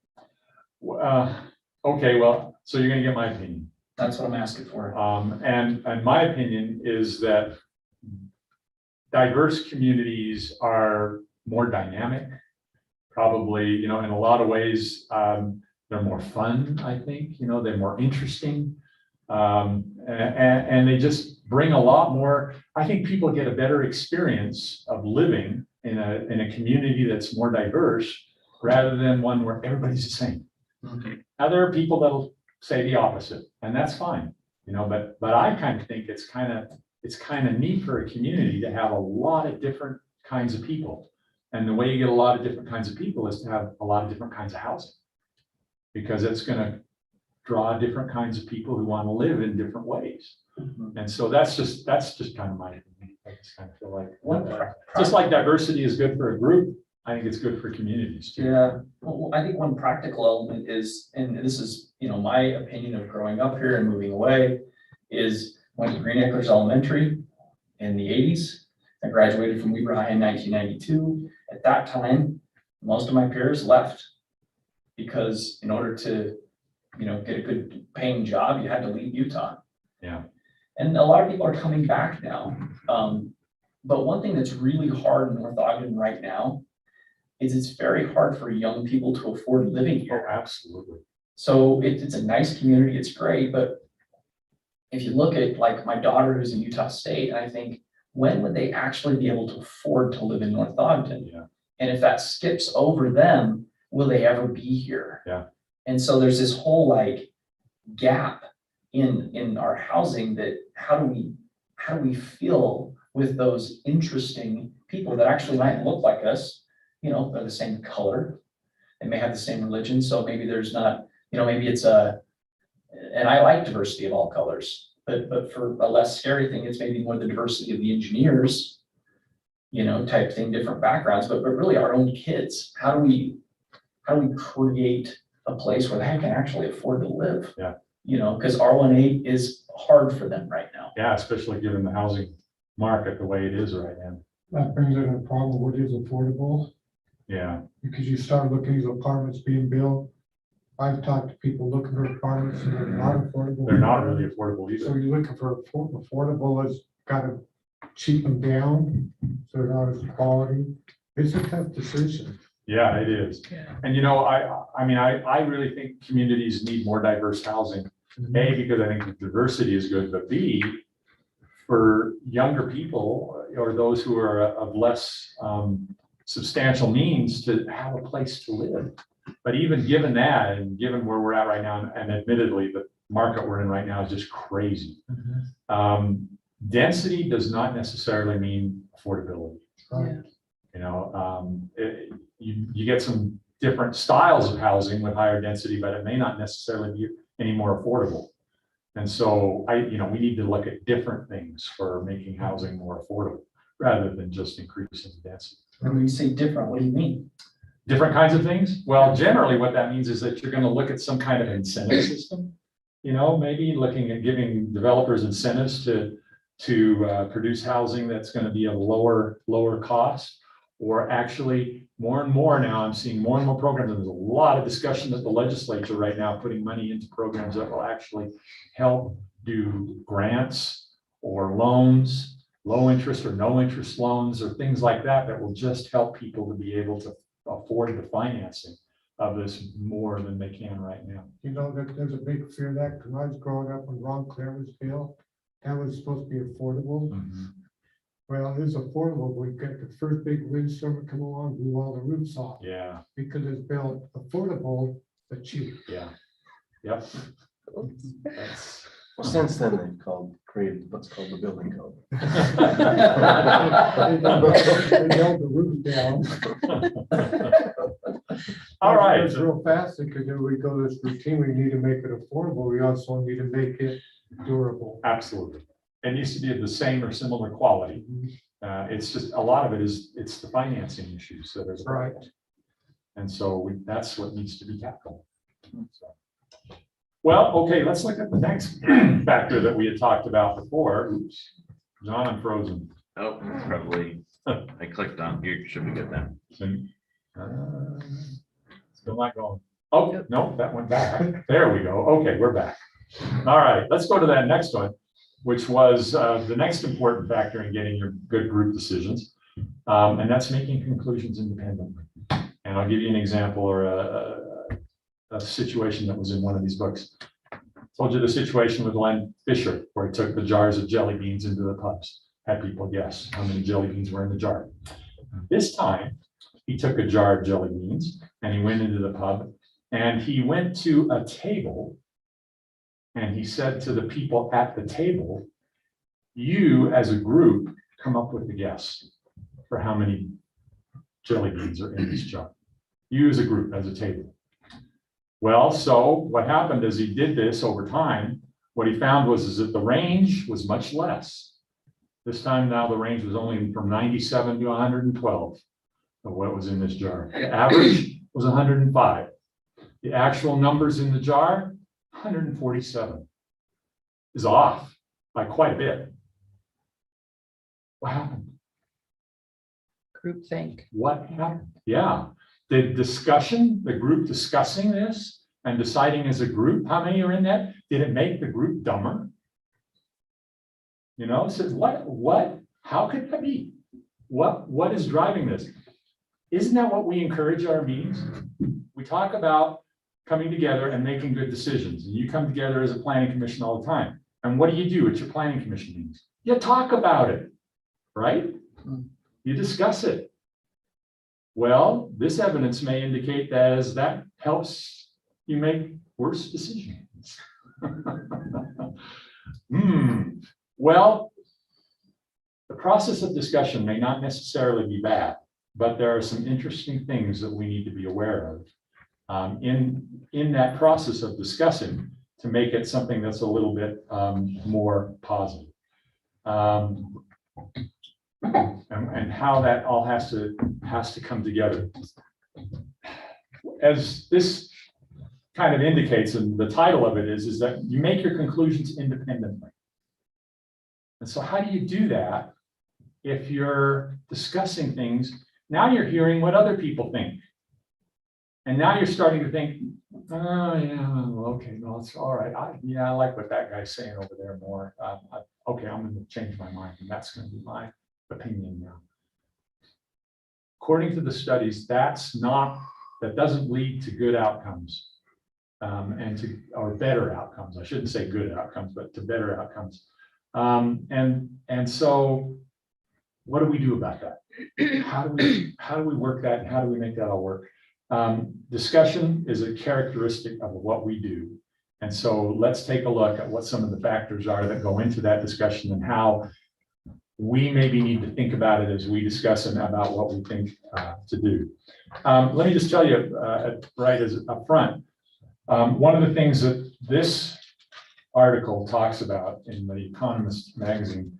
Okay, well, so you're gonna get my opinion. That's what I'm asking for. And my opinion is that diverse communities are more dynamic, probably, in a lot of ways, they're more fun, I think, they're more interesting. And they just bring a lot more. I think people get a better experience of living in a community that's more diverse rather than one where everybody's the same. Now, there are people that'll say the opposite, and that's fine, but I kind of think it's kind of neat for a community to have a lot of different kinds of people. And the way you get a lot of different kinds of people is to have a lot of different kinds of housing, because it's going to draw different kinds of people who want to live in different ways. And so that's just kind of my opinion. I just kind of feel like just like diversity is good for a group, I think it's good for communities too. Yeah, well, I think one practical element is, and this is, my opinion of growing up here and moving away, is went to Green Acres Elementary in the 80s. I graduated from Weber High in 1992. At that time, most of my peers left because in order to, get a good paying job, you had to leave Utah. Yeah. And a lot of people are coming back now. But one thing that's really hard in North Ogden right now is it's very hard for young people to afford living here. Oh, absolutely. So it's a nice community, it's great, but if you look at like my daughter who's in Utah State, I think, when would they actually be able to afford to live in North Ogden? Yeah. And if that skips over them, will they ever be here? Yeah. And so there's this whole gap in our housing that how do we feel with those interesting people that actually might look like us? They're the same color, they may have the same religion, so maybe there's not, maybe it's and I like diversity of all colors, but for a less scary thing, it's maybe more the diversity of the engineers, type thing, different backgrounds, but really our own kids. How do we create a place where they can actually afford to live? Yeah. Because R18 is hard for them right now. Yeah, especially given the housing market the way it is right now. That brings in a problem, what is affordable? Yeah. Because you start looking at these apartments being built. I've talked to people looking for apartments and they're not affordable. They're not really affordable So either. you're looking for affordable as kind of cheap them down, so they're not as quality. It's a tough decision. Yeah, it is. And I really think communities need more diverse housing. A, because I think the diversity is good, but B, for younger people or those who are of less substantial means to have a place to live. But even given that, and given where we're at right now, and admittedly, the market we're in right now is just crazy. Density does not necessarily mean affordability. Right. You get some different styles of housing with higher density, but it may not necessarily be any more affordable. And so we need to look at different things for making housing more affordable rather than just increasing density. And when you say different, what do you mean? Different kinds of things? Well, generally what that means is that you're going to look at some kind of incentive system, maybe looking at giving developers incentives to produce housing that's going to be of lower cost, or actually more and more now I'm seeing more and more programs, and there's a lot of discussion at the legislature right now putting money into programs that will actually help do grants or loans, low interest or no interest loans, or things like that, that will just help people to be able to afford the financing of this more than they can right now. You know, there's a big fear of that, because when I was growing up, when Ron Clare was built, that was supposed to be affordable. Well, it was affordable. We got the first big windstorm come along, blew all the roofs off, Yeah, because it's built affordable but cheap. yeah, yep. That's- Well, since then, they've created what's called the building code. They held the roof down. All right. It's real fast, because then we go this routine, we need to make it affordable, we also need to make it durable. Absolutely. It needs to be of the same or similar quality. It's just, a lot of it is, it's the financing issues that are. Right. And so that's what needs to be tackled. So, well, okay, let's look at the next factor that we had talked about before. Oops, John, I'm frozen. Oh, it's probably, I clicked on, you should be good then. Still not going. Oh, no, that went back. There we go. Okay, we're back. All right, let's go to that next one, which was the next important factor in getting your good group decisions. And that's making conclusions independently. And I'll give you an example or a situation that was in one of these books. Told you the situation with Len Fisher, where he took the jars of jelly beans into the pubs, had people guess how many jelly beans were in the jar. This time, he took a jar of jelly beans and he went into the pub and he went to a table and he said to the people at the table, you as a group come up with the guess for how many jelly beans are in this jar. You as a group, as a table. Well, so what happened is he did this over time. What he found was is that the range was much less. This time now the range was only from 97 to 112 of what was in this jar. The average was 105. The actual numbers in the jar, 147, is off by quite a bit. What happened? Groupthink. What happened? Yeah. The discussion, the group discussing this and deciding as a group, how many are in that? Did it make the group dumber? You know, it says, what, how could that be? What is driving this? Isn't that what we encourage our meetings? We talk about coming together and making good decisions. And you come together as a planning commission all the time. And what do you do at your planning commission meetings? You talk about it, right? You discuss it. Well, this evidence may indicate that as that helps you make worse decisions. Well, the process of discussion may not necessarily be bad, but there are some interesting things that we need to be aware of in that process of discussing to make it something that's a little bit more positive. And how that all has to come together. As this kind of indicates, and the title of it is that you make your conclusions independently. And so how do you do that if you're discussing things? Now you're hearing what other people think. And now you're starting to think, oh yeah, okay, no, it's all right. I like what that guy's saying over there more. Okay, I'm going to change my mind, and that's going to be my opinion now. According to the studies, that doesn't lead to good outcomes or better outcomes. I shouldn't say good outcomes, but to better outcomes. And so what do we do about that? How do we work that, and how do we make that all work? Discussion is a characteristic of what we do. And so let's take a look at what some of the factors are that go into that discussion and how we maybe need to think about it as we discuss and about what we think to do. Let me just tell you right as up front, one of the things that this article talks about in the Economist magazine,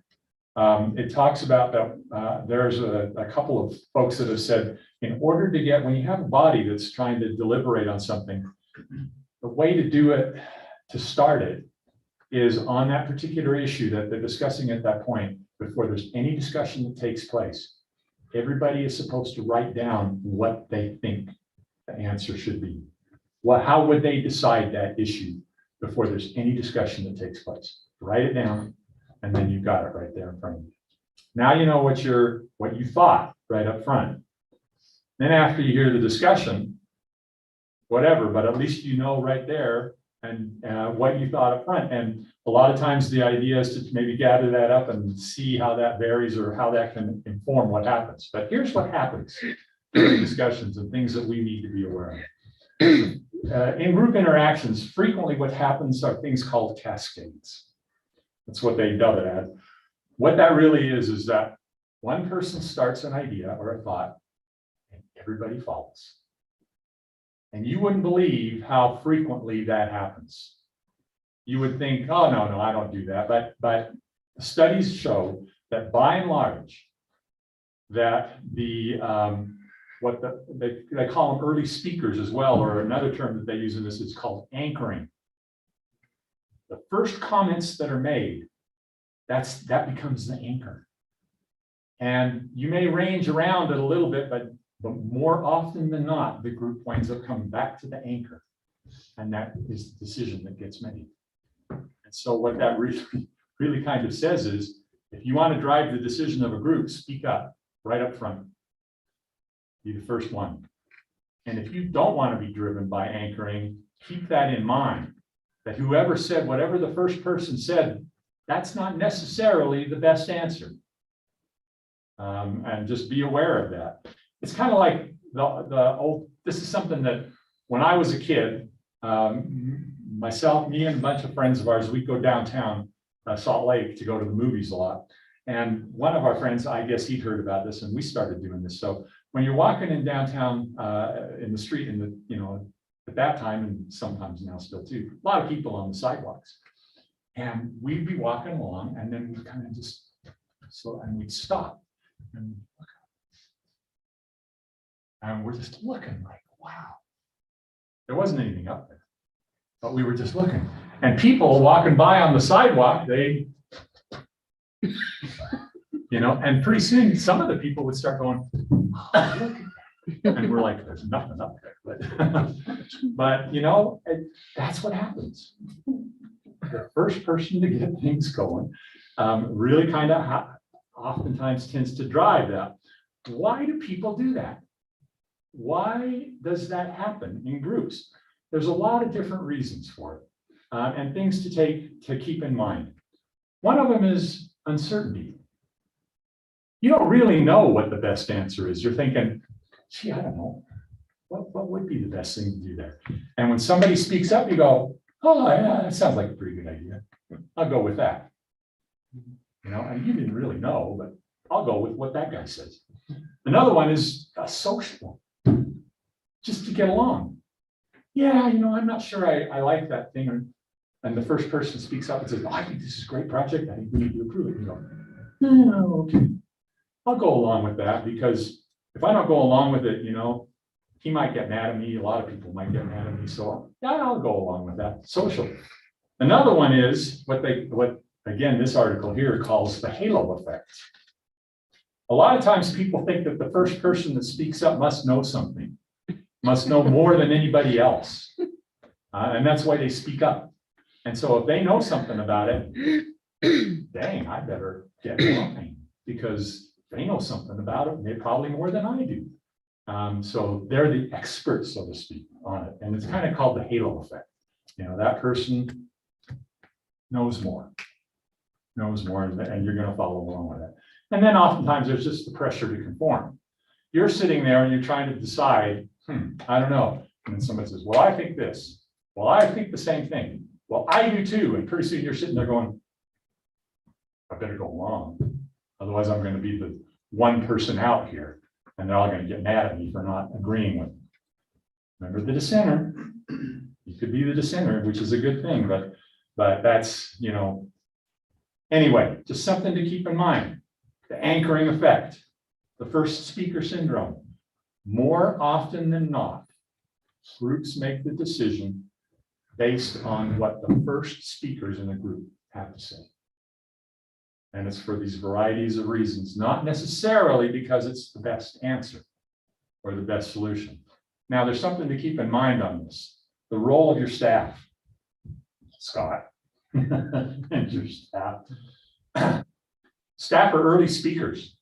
it talks about that there's a couple of folks that have said, in order to get, when you have a body that's trying to deliberate on something, the way to do it, to start it, is on that particular issue that they're discussing at that point, before there's any discussion that takes place, everybody is supposed to write down what they think the answer should be. Well, how would they decide that issue before there's any discussion that takes place? Write it down And then you've got it right there in front of you. Now you know what you thought right up front. Then after you hear the discussion, whatever, but at least you know right there and what you thought up front. And a lot of times the idea is to maybe gather that up and see how that varies or how that can inform what happens. But here's what happens during discussions and things that we need to be aware of. In group interactions, frequently what happens are things called cascades. That's what they dub it as. What that really is that one person starts an idea or a thought and everybody follows. And you wouldn't believe how frequently that happens. You would think, oh, no, I don't do that. But studies show that by and large, that they call them early speakers as well, or another term that they use in this is called anchoring. The first comments that are made, that becomes the anchor. And you may range around it a little bit, but more often than not, the group winds up coming back to the anchor. And that is the decision that gets made. And so what that really kind of says is, if you want to drive the decision of a group, speak up right up front. Be the first one. And if you don't want to be driven by anchoring, keep that in mind, that whoever said whatever the first person said, that's not necessarily the best answer. And just be aware of that. It's kind of like this is something that when I was a kid, me and a bunch of friends of ours, we'd go downtown Salt Lake to go to the movies a lot. And one of our friends, I guess he'd heard about this and we started doing this. So when you're walking in downtown in the street at that time, and sometimes now still too, a lot of people on the sidewalks. And we'd be walking along and then we'd kind of just and we'd stop and look up. And we're just looking like, wow. There wasn't anything up there, but we were just looking. And people walking by on the sidewalk, and pretty soon some of the people would start going, oh, look at that. And we're like, there's nothing up there. But that's what happens. The first person to get things going really kind of oftentimes tends to drive that. Why do people do that? Why does that happen in groups? There's a lot of different reasons for it and things to keep in mind. One of them is uncertainty. You don't really know what the best answer is. You're thinking, gee, I don't know. What would be the best thing to do there? And when somebody speaks up, you go, oh, yeah, that sounds like a pretty good idea. I'll go with that. And you didn't really know, but I'll go with what that guy says. Another one is social, just to get along. Yeah, I'm not sure I like that thing. And the first person speaks up and says, oh, I think this is a great project. I think we need to approve it. You go, no, okay. I'll go along with that because if I don't go along with it, he might get mad at me. A lot of people might get mad at me. So yeah, I'll go along with that. Social. Another one is what again, this article here calls the halo effect. A lot of times people think that the first person that speaks up must know something, must know more than anybody else. And that's why they speak up. And so if they know something about it, dang, I better get something because they know something about it. And they probably more than I do. So they're the experts, so to speak, on it. And it's kind of called the halo effect. That person knows more, and you're going to follow along with it. And then oftentimes there's just the pressure to conform. You're sitting there and you're trying to decide, I don't know. And then somebody says, well, I think this. Well, I think the same thing. Well, I do too. And pretty soon you're sitting there going, I better go along. Otherwise, I'm going to be the one person out here. And they're all going to get mad at me for not agreeing with them. Remember the dissenter. You could be the dissenter, which is a good thing, but that's, anyway, just something to keep in mind. The anchoring effect, the first speaker syndrome. More often than not, groups make the decision based on what the first speakers in a group have to say. And it's for these varieties of reasons, not necessarily because it's the best answer or the best solution. Now, there's something to keep in mind on this. The role of your staff, Scott, and your staff. Staff are early speakers.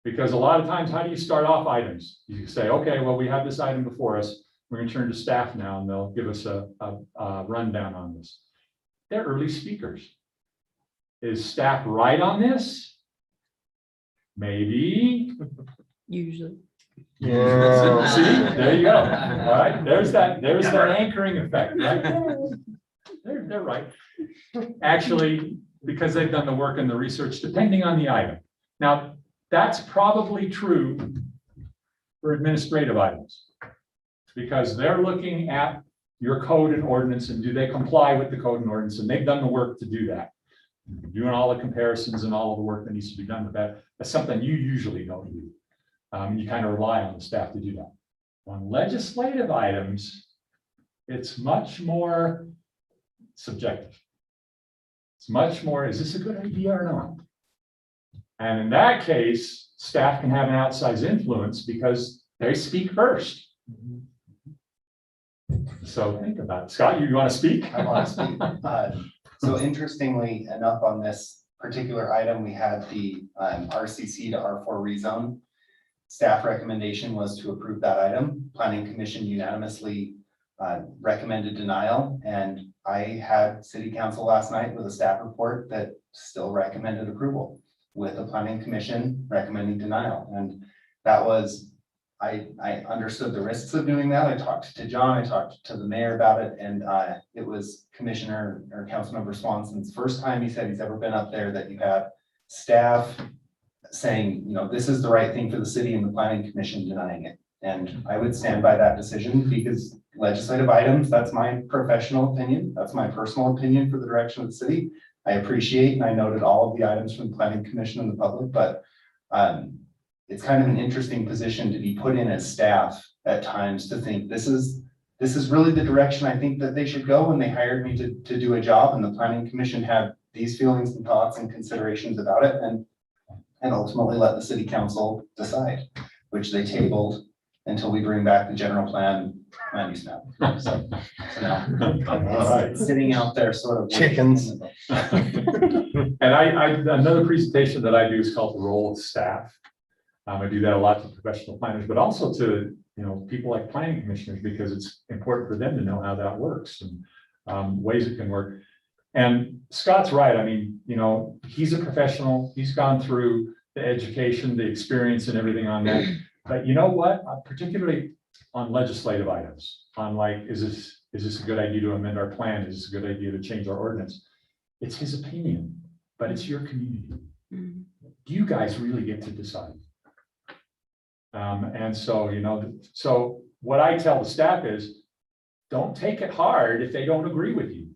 Because a lot of times, how do you start off items? You say, okay, well, we have this item before us. We're going to turn to staff now and they'll give us a rundown on this. They're early speakers. Is staff right on this? Maybe. Usually. Yeah. See, there you go. All right, there's that anchoring effect, right? They're right. Actually, because they've done the work and the research, depending on the item. Now, that's probably true for administrative items. Because they're looking at your code and ordinance and do they comply with the code and ordinance, and they've done the work to do that. Doing all the comparisons and all of the work that needs to be done with that. That's something you usually don't do. You kind of rely on the staff to do that. On legislative items, it's much more subjective. It's much more, is this a good idea or not? And in that case, staff can have an outsized influence because they speak first. So think about it. Scott, you want to speak? I want to speak. So interestingly enough, on this particular item, we had the RCC to R4 rezone. Staff recommendation was to approve that item. Planning Commission unanimously recommended denial, and I had City Council last night with a staff report that still recommended approval, with the Planning Commission recommending denial. And that was, I understood the risks of doing that. I talked to John, I talked to the mayor about it, and it was Commissioner or Councilmember Swanson's first time he said he's ever been up there that you have staff saying, you know, this is the right thing for the city, and the Planning Commission denying it. And I would stand by that decision, because legislative items, that's my professional opinion. That's my personal opinion for the direction of the city. I appreciate, and I noted all of the items from the Planning Commission and the public, but it's kind of an interesting position to be put in as staff at times, to think this is really the direction I think that they should go when they hired me to do a job, and the Planning Commission had these feelings and thoughts and considerations about it, and ultimately let the City Council decide, which they tabled until we bring back the general plan land use map. So now it's sitting out there sort of. Chickens. And another presentation that I do is called The Role of Staff. I do that a lot to professional planners, but also to, you know, people like planning commissioners, because it's important for them to know how that works and ways it can work. And Scott's right. I mean, you know, he's a professional. He's gone through the education, the experience and everything on that. But you know what, particularly on legislative items, on like, is this a good idea to amend our plan? Is this a good idea to change our ordinance? It's his opinion, but it's your community. You guys really get to decide. And so, you know, so what I tell the staff is, don't take it hard if they don't agree with you,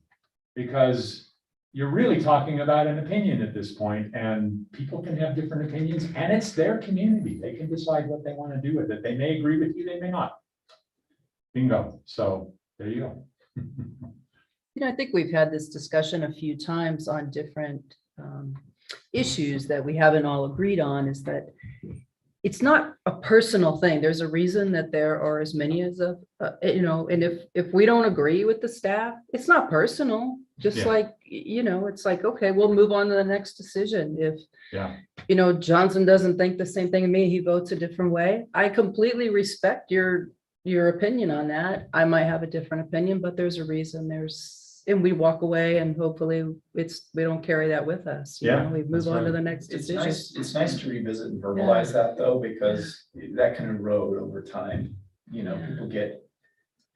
because you're really talking about an opinion at this point, and people can have different opinions, and it's their community. They can decide what they want to do with it. They may agree with you, they may not. Bingo. So there you go. You know, I think we've had this discussion a few times on different issues that we haven't all agreed on, is that it's not a personal thing. There's a reason that there are as many as you know, and if we don't agree with the staff, it's not personal. Just like, you know, it's like, okay, we'll move on to the next decision. If, you know, Johnson doesn't think the same thing as me, he votes a different way. I completely respect your opinion on that. I might have a different opinion, but there's a reason. And we walk away, and hopefully we don't carry that with us. You know, we move on to the next decision. It's nice to revisit and verbalize that, though, because that can erode over time. You know,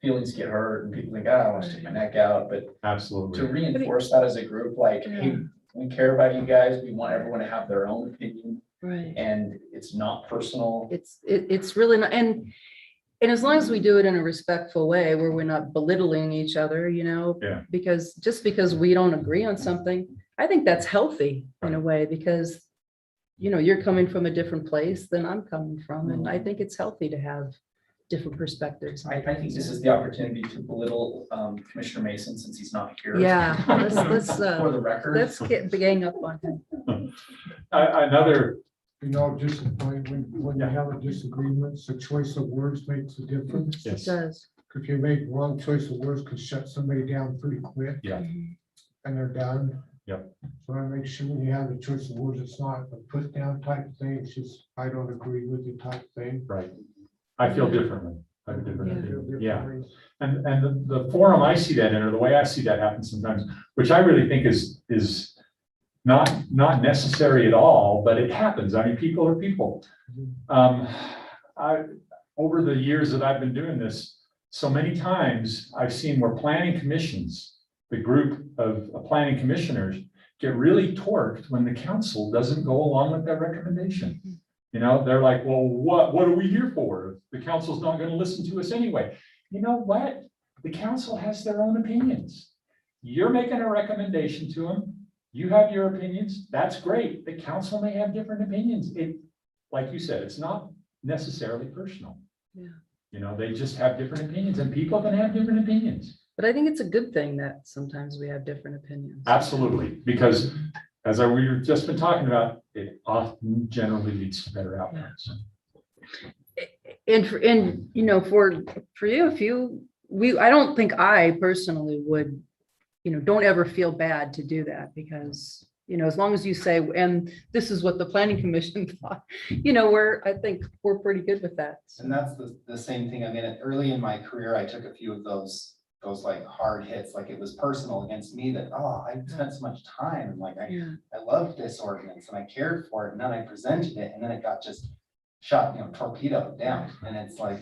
feelings get hurt, and people think, I want to stick my neck out, but absolutely to reinforce that as a group, like, hey, we care about you guys. We want everyone to have their own opinion. Right. And it's not personal. It's really not, and as long as we do it in a respectful way, where we're not belittling each other, you know, because just because we don't agree on something, I think that's healthy in a way, because, you know, you're coming from a different place than I'm coming from. And I think it's healthy to have different perspectives. I think this is the opportunity to belittle Commissioner Mason, since he's not here. Yeah, let's For the record. let's get the gang up on him. Another. You know, just a point, when you have a disagreement, the choice of words makes a difference. It does. If you make wrong choice of words, can shut somebody down pretty quick. Yeah. And they're done. Yep. So I make sure when you have the choice of words, it's not a put down type thing, it's just, I don't agree with you type thing. Right. I feel differently. I have a different Yeah. opinion. Yeah. And the forum I see that in, or the way I see that happen sometimes, which I really think is not necessary at all, but it happens. I mean, people are people. Over the years that I've been doing this, so many times I've seen where planning commissions, the group of planning commissioners, get really torqued when the council doesn't go along with their recommendation. You know, they're like, well, what are we here for? The council's not going to listen to us anyway. You know what? The council has their own opinions. You're making a recommendation to them. You have your opinions. That's great. The council may have different opinions. It, like you said, it's not necessarily personal. Yeah. You know, they just have different opinions, and people can have different opinions. But I think it's a good thing that sometimes we have different opinions. Absolutely, because as we've just been talking about, it often generally leads to better outcomes. And you know, for you, I don't think I personally would, you know, don't ever feel bad to do that, because, you know, as long as you say, and this is what the planning commission thought, you know, I think we're pretty good with that. And that's the same thing. I mean, early in my career, I took a few of those like hard hits, like it was personal against me that, oh, I spent so much time and like, Yeah. I loved this ordinance and I cared for it. And then I presented it and then it got just shot, you know, torpedoed down. And it's like,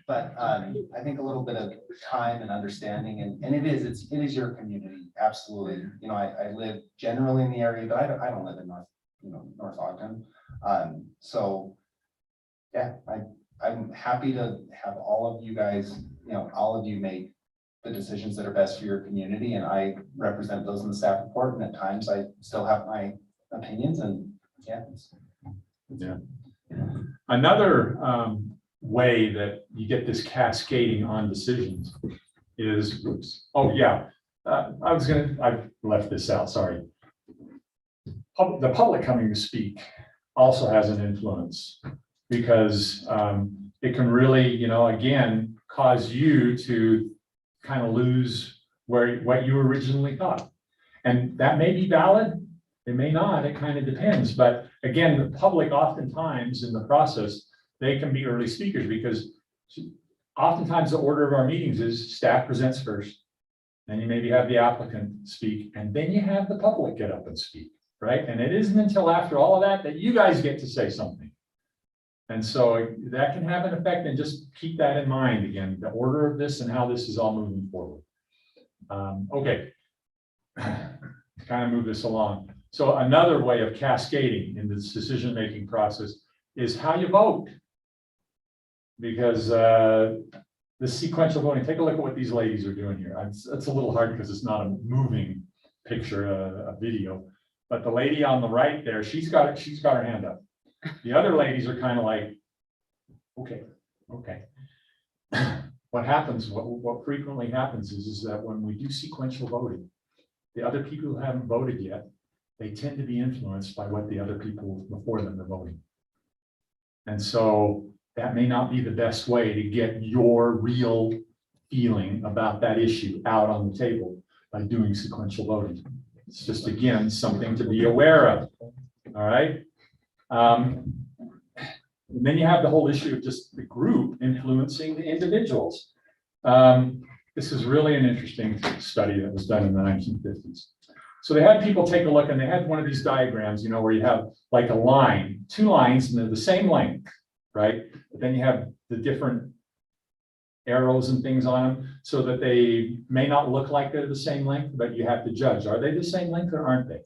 but I think a little bit of time and understanding, and it is your community. Absolutely. You know, I live generally in the area, but I don't live in North Ogden. So yeah, I'm happy to have all of you guys, you know, all of you make the decisions that are best for your community. And I represent those in the staff report. And at times I still have my opinions, and yeah. Yeah. Another way that you get this cascading on decisions is, oh yeah, I left this out, sorry. The public coming to speak also has an influence, because it can really, you know, again, cause you to kind of lose what you originally thought. And that may be valid, it may not, it kind of depends. But again, the public oftentimes in the process, they can be early speakers, because oftentimes the order of our meetings is staff presents first, then you maybe have the applicant speak, and then you have the public get up and speak, right? And it isn't until after all of that you guys get to say something. And so that can have an effect, and just keep that in mind again, the order of this and how this is all moving forward. Okay, kind of move this along. So another way of cascading in this decision-making process is how you vote. Because the sequential voting, take a look at what these ladies are doing here. It's a little hard because it's not a moving picture, a video. But the lady on the right there, she's got her hand up. The other ladies are kind of like, okay. What happens, what frequently happens is that when we do sequential voting, the other people who haven't voted yet, they tend to be influenced by what the other people before them are voting. And so that may not be the best way to get your real feeling about that issue out on the table by doing sequential voting. It's just, again, something to be aware of. All right. And then you have the whole issue of just the group influencing the individuals. This is really an interesting study that was done in the 1950s. So they had people take a look, and they had one of these diagrams, you know, where you have like a line, two lines, and they're the same length, right? But then you have the different arrows and things on them, so that they may not look like they're the same length, but you have to judge, are they the same length or aren't they?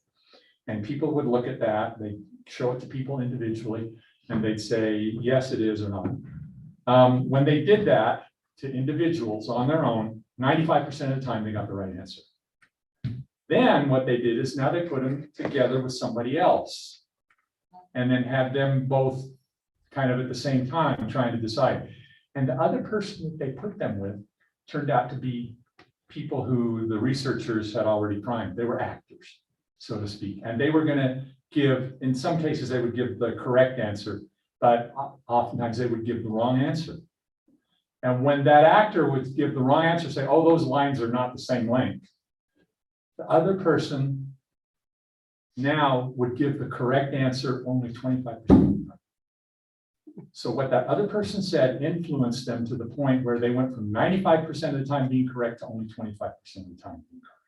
And people would look at that, they show it to people individually, and they'd say, yes, it is or not. When they did that to individuals on their own, 95% of the time they got the right answer. Then what they did is now they put them together with somebody else, and then had them both kind of at the same time trying to decide. And the other person that they put them with turned out to be people who the researchers had already primed. They were actors, so to speak. And they were going to give, in some cases, they would give the correct answer, but oftentimes they would give the wrong answer. And when that actor would give the wrong answer, say, oh, those lines are not the same length, the other person now would give the correct answer only 25%. So what that other person said influenced them to the point where they went from 95% of the time being correct to only 25% of the time being correct.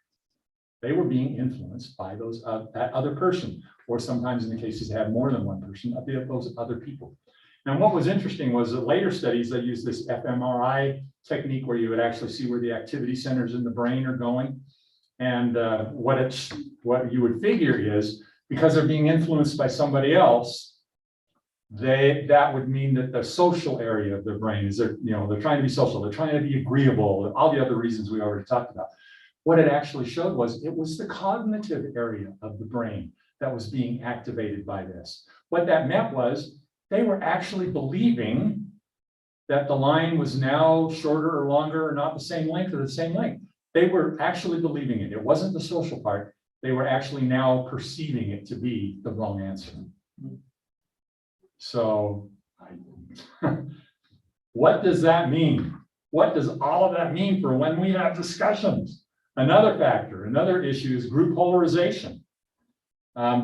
They were being influenced by that other person, or sometimes in the cases they had more than one person, those other people. Now, what was interesting was that later studies, they used this fMRI technique where you would actually see where the activity centers in the brain are going. And what you would figure is, because they're being influenced by somebody else, that would mean that the social area of their brain is they're trying to be social, they're trying to be agreeable, all the other reasons we already talked about. What it actually showed was it was the cognitive area of the brain that was being activated by this. What that meant was they were actually believing that the line was now shorter or longer or not the same length or the same length. They were actually believing it. It wasn't the social part. They were actually now perceiving it to be the wrong answer. So what does that mean? What does all of that mean for when we have discussions? Another factor, another issue is group polarization.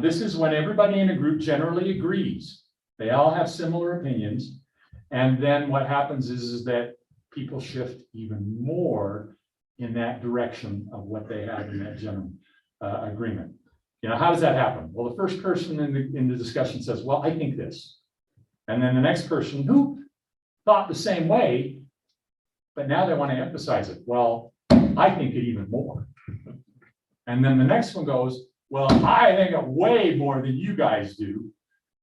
This is when everybody in a group generally agrees. They all have similar opinions. And then what happens is that people shift even more in that direction of what they have in that general agreement. How does that happen? Well, the first person in the discussion says, well, I think this. And then the next person who thought the same way, but now they want to emphasize it. Well, I think it even more. And then the next one goes, well, I think it way more than you guys do.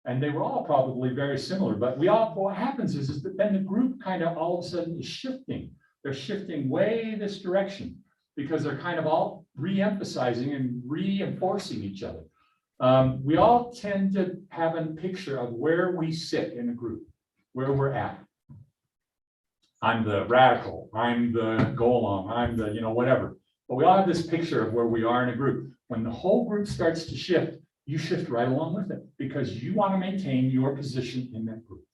And they were all probably very similar, but what happens is that then the group kind of all of a sudden is shifting. They're shifting way this direction because they're kind of all re-emphasizing and reinforcing each other. We all tend to have a picture of where we sit in a group, where we're at. I'm the radical, I'm the go along, I'm the, whatever. But we all have this picture of where we are in a group. When the whole group starts to shift, you shift right along with it because you want to maintain your position in that group.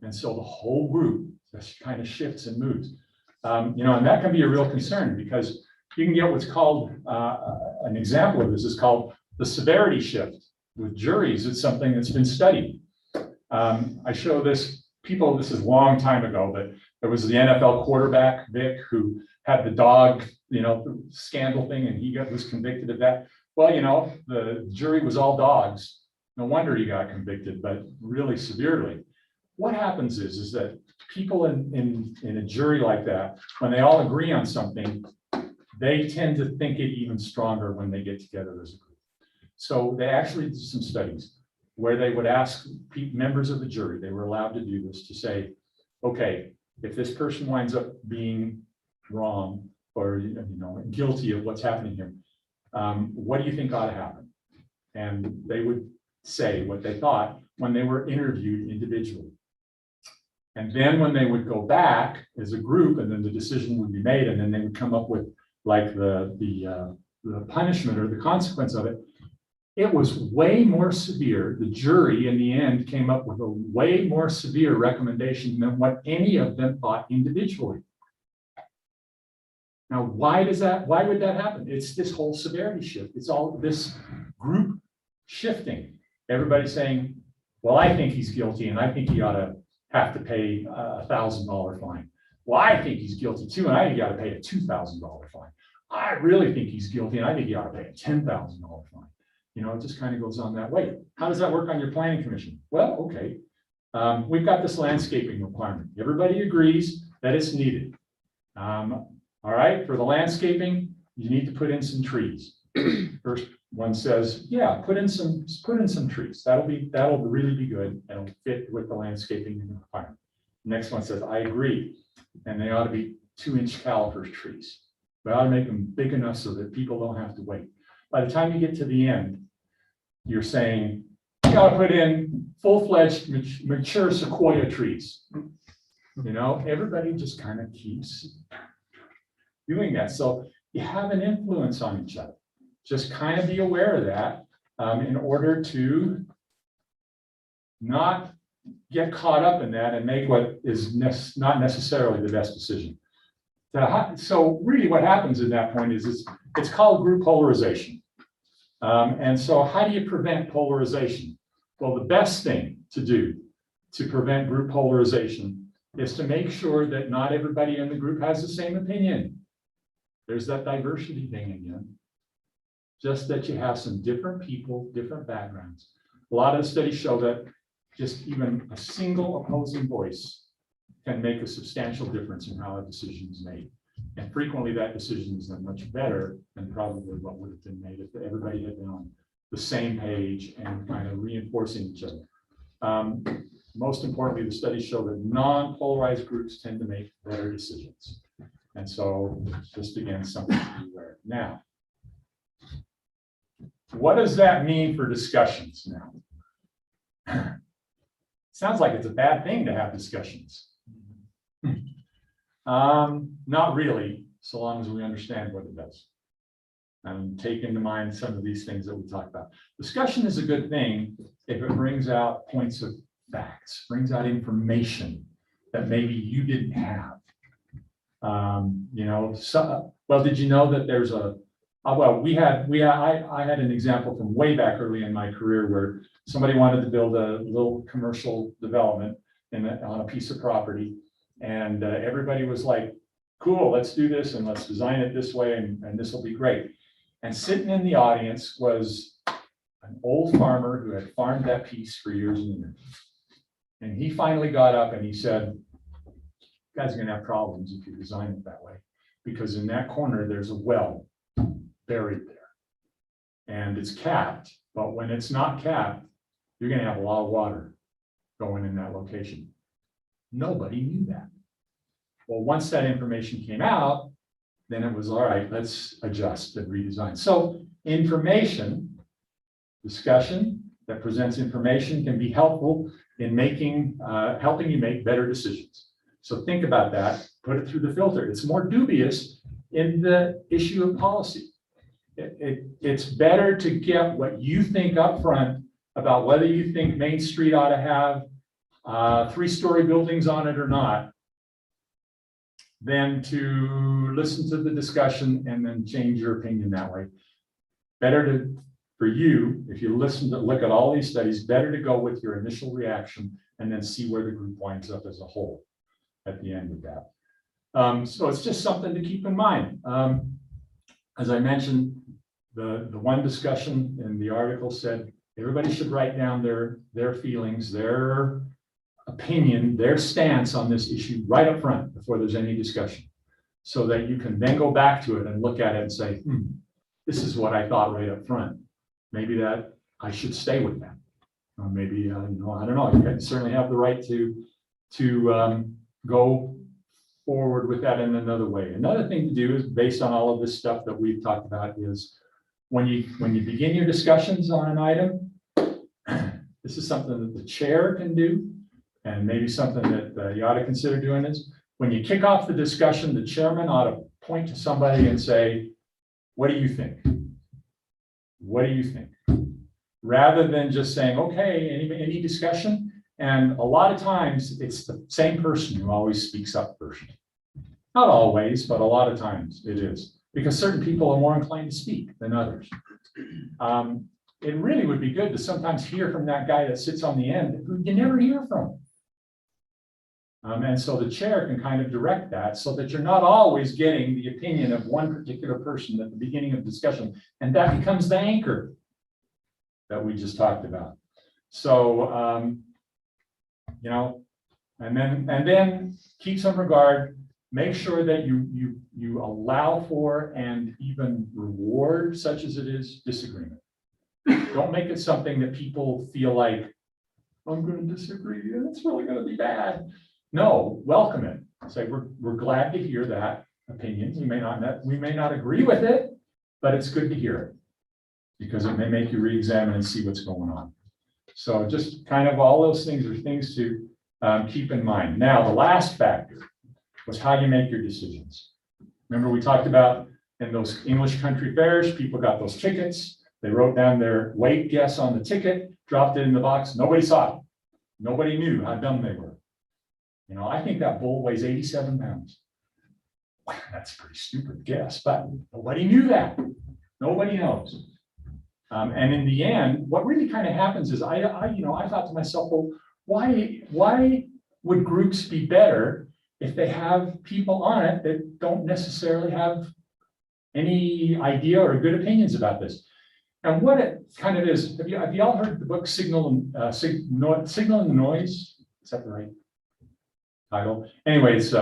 And so the whole group just kind of shifts and moves. And that can be a real concern because you can get what's called, an example of this is called the severity shift. With juries, it's something that's been studied. I show this this is a long time ago, but there was the NFL quarterback, Vic, who had the dog, scandal thing, and he was convicted of that. Well, the jury was all dogs. No wonder he got convicted, but really severely. What happens is that people in a jury like that, when they all agree on something, they tend to think it even stronger when they get together as a group. So they actually did some studies where they would ask members of the jury, they were allowed to do this, to say, okay, if this person winds up being wrong or guilty of what's happening here, what do you think ought to happen? And they would say what they thought when they were interviewed individually. And then when they would go back as a group, and then the decision would be made, and then they would come up with like the punishment or the consequence of it. It was way more severe. The jury in the end came up with a way more severe recommendation than what any of them thought individually. Now, why would that happen? It's this whole severity shift. It's all this group shifting. Everybody saying, well, I think he's guilty and I think he ought to have to pay a $1,000 fine. Well, I think he's guilty too, and I think he ought to pay a $2,000 fine. I really think he's guilty and I think he ought to pay a $10,000 fine. It just kind of goes on that way. How does that work on your planning commission? Well, okay. We've got this landscaping requirement. Everybody agrees that it's needed. All right, for the landscaping, you need to put in some trees. First one says, yeah, put in some trees. That'll really be good. It'll fit with the landscaping and the requirement. Next one says, I agree. And they ought to be 2-inch calipers trees. We ought to make them big enough so that people don't have to wait. By the time you get to the end, you're saying, you got to put in full-fledged mature sequoia trees. Everybody just kind of keeps doing that. So you have an influence on each other. Just kind of be aware of that in order to not get caught up in that and make what is not necessarily the best decision. So really what happens at that point is it's called group polarization. And so how do you prevent polarization? Well, the best thing to do to prevent group polarization is to make sure that not everybody in the group has the same opinion. There's that diversity thing again. Just that you have some different people, different backgrounds. A lot of the studies show that just even a single opposing voice can make a substantial difference in how a decision is made. And frequently that decision is then much better than probably what would have been made if everybody had been on the same page and kind of reinforcing each other. Most importantly, the studies show that non-polarized groups tend to make better decisions. And so just again, something to be aware of. Now, what does that mean for discussions now? Sounds like it's a bad thing to have discussions. Not really, so long as we understand what it does. And take into mind some of these things that we talked about. Discussion is a good thing if it brings out points of facts, brings out information that maybe you didn't have. You know, well, did you know that there's a, I had an example from way back early in my career where somebody wanted to build a little commercial development on a piece of property. And everybody was like, cool, let's do this and let's design it this way and this will be great. And sitting in the audience was an old farmer who had farmed that piece for years and years. And he finally got up and he said, you guys are gonna have problems if you design it that way, because in that corner, there's a well buried there. And it's capped, but when it's not capped, you're gonna have a lot of water going in that location. Nobody knew that. Well, once that information came out, then it was all right, let's adjust and redesign. So information, discussion that presents information can be helpful in making, helping you make better decisions. So think about that, put it through the filter. It's more dubious in the issue of policy. It's better to get what you think up front about whether you think Main Street ought to have 3-story buildings on it or not, than to listen to the discussion and then change your opinion that way. Better for you, if you look at all these studies, better to go with your initial reaction and then see where the group winds up as a whole at the end of that. So it's just something to keep in mind. As I mentioned, the one discussion in the article said everybody should write down their feelings, their opinion, their stance on this issue right up front before there's any discussion, so that you can then go back to it and look at it and say, this is what I thought right up front. Maybe that I should stay with that. Or maybe, you know, I don't know, you certainly have the right to go forward with that in another way. Another thing to do is, based on all of this stuff that we've talked about, is when you begin your discussions on an item, this is something that the chair can do, and maybe something that you ought to consider doing is, when you kick off the discussion, the chairman ought to point to somebody and say, what do you think? What do you think? Rather than just saying, okay, any discussion? And a lot of times it's the same person who always speaks up first. Not always, but a lot of times it is, because certain people are more inclined to speak than others. It really would be good to sometimes hear from that guy that sits on the end who you never hear from. And so the chair can kind of direct that so that you're not always getting the opinion of one particular person at the beginning of the discussion. And that becomes the anchor that we just talked about. So, you know, and then keep some regard, make sure that you allow for and even reward, such as it is, disagreement. Don't make it something that people feel like, I'm going to disagree, and it's really going to be bad. No, welcome it. Say, we're glad to hear that opinion. We may not agree with it, but it's good to hear it, because it may make you re-examine and see what's going on. So just kind of all those things are things to keep in mind. Now, the last factor was how you make your decisions. Remember, we talked about in those English country fairs, people got those tickets. They wrote down their weight guess on the ticket, dropped it in the box. Nobody saw it. Nobody knew how dumb they were. You know, I think that bull weighs 87 pounds. Wow, that's a pretty stupid guess, but nobody knew that. Nobody knows. And in the end, what really kind of happens is I thought to myself, well, why would groups be better if they have people on it that don't necessarily have any idea or good opinions about this? And what it kind of is, have you all heard the book Signal and the Noise? Is that the right title? Anyways,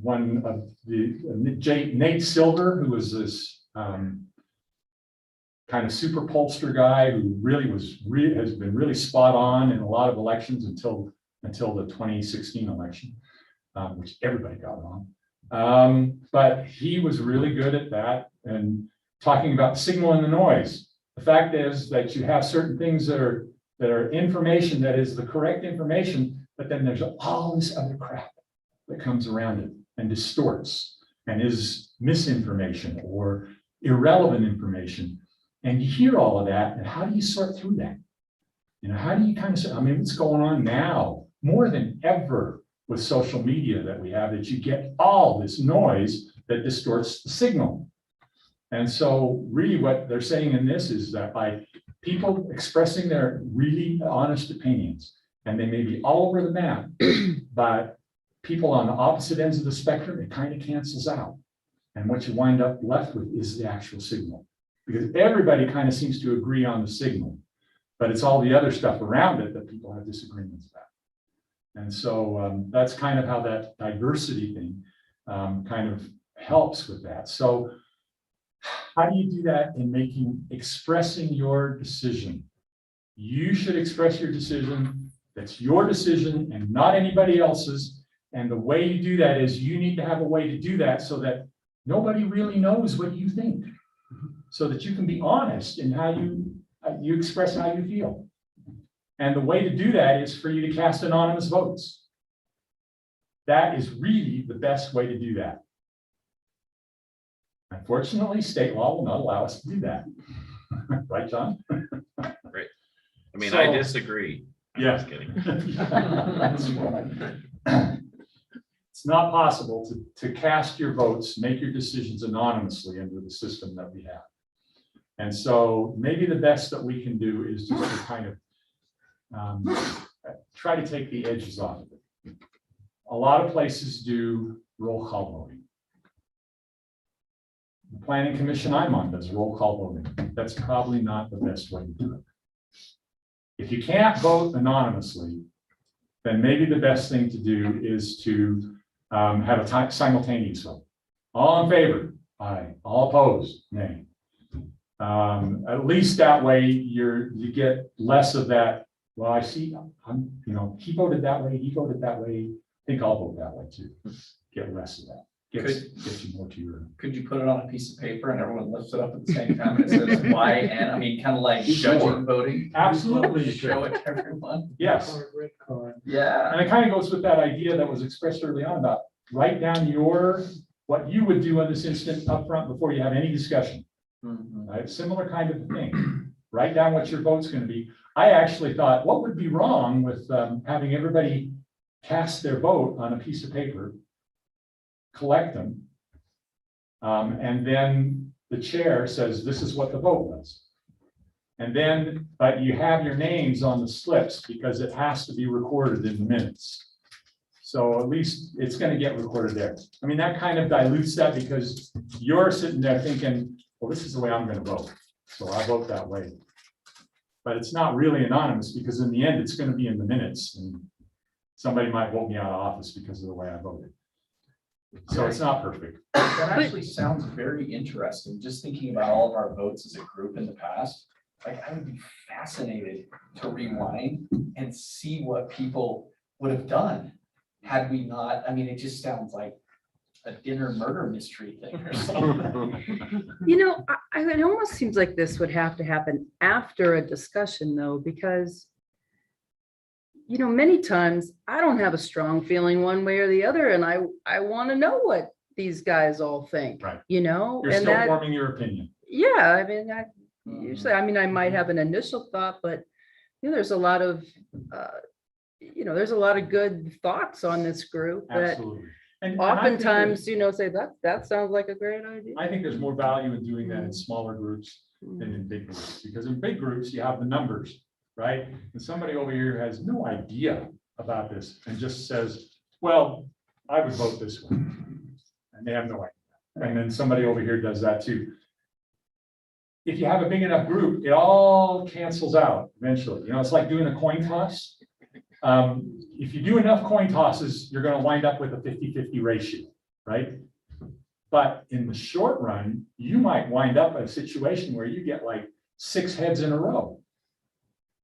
one of Nate Silver, who was this kind of super pollster guy who has been really spot on in a lot of elections until the 2016 election, which everybody got wrong. But he was really good at that and talking about the signal and the noise. The fact is that you have certain things that are information that is the correct information, but then there's all this other crap that comes around it and distorts and is misinformation or irrelevant information. And you hear all of that, and how do you sort through that? How do you kind of, what's going on now more than ever with social media that we have, that you get all this noise that distorts the signal. And so really what they're saying in this is that by people expressing their really honest opinions, and they may be all over the map, but people on the opposite ends of the spectrum, it kind of cancels out. And what you wind up left with is the actual signal. Because everybody kind of seems to agree on the signal, but it's all the other stuff around it that people have disagreements about. And so that's kind of how that diversity thing kind of helps with that. So how do you do that in expressing your decision? You should express your decision. That's your decision and not anybody else's. And the way you do that is you need to have a way to do that so that nobody really knows what you think, so that you can be honest in how you express how you feel. And the way to do that is for you to cast anonymous votes. That is really the best way to do that. Unfortunately, state law will not allow us to do that. Right, John? Right. I mean, So- I disagree. I'm Yeah. just kidding. That's right. It's not possible to cast your votes, make your decisions anonymously under the system that we have. And so maybe the best that we can do is just to kind of try to take the edges off of it. A lot of places do roll call voting. The planning commission I'm on does roll call voting. That's probably not the best way to do it. If you can't vote anonymously, then maybe the best thing to do is to have a simultaneous vote. All in favor? Aye. All opposed? Nay. At least that way you get less of that. Well, I see, he voted that way, he voted that way. I think I'll vote that way too. Get less of that. Gets you more to your. Could you put it on a piece of paper and everyone lifts it up at the same time and it says why and, kind of like judging voting? Absolutely. Show it to everyone. Yes. Red card. Yeah. And it kind of goes with that idea that was expressed early on about write down what you would do in this instant up front before you have any discussion. Right? Similar kind of thing. Write down what your vote's going to be. I actually thought, what would be wrong with having everybody cast their vote on a piece of paper, collect them, and then the chair says, this is what the vote was. And then, but you have your names on the slips because it has to be recorded in the minutes. So at least it's going to get recorded there. That kind of dilutes that because you're sitting there thinking, well, this is the way I'm going to vote. So I vote that way. But it's not really anonymous because in the end, it's going to be in the minutes and somebody might vote me out of office because of the way I voted. So it's not perfect. That actually sounds very interesting, just thinking about all of our votes as a group in the past. Like, I would be fascinated to rewind and see what people would have done had we not, it just sounds like a dinner murder mystery thing or something. It almost seems like this would have to happen after a discussion though, because many times I don't have a strong feeling one way or the other, and I want to know what these guys all think. Right. You're You're still forming your opinion. Yeah, usually, I might have an initial thought, but there's a lot of, there's a lot of good thoughts on this group that Absolutely. And I think oftentimes, say that sounds like a great idea. I think there's more value in doing that in smaller groups. than in big groups, because in big groups, you have the numbers, right? And somebody over here has no idea about this and just says, well, I would vote this way. And they have no idea. And then somebody over here does that too. If you have a big enough group, it all cancels out eventually. You know, it's like doing a coin toss. If you do enough coin tosses, you're going to wind up with a 50-50 ratio, right? But in the short run, you might wind up in a situation where you get like 6 heads in a row.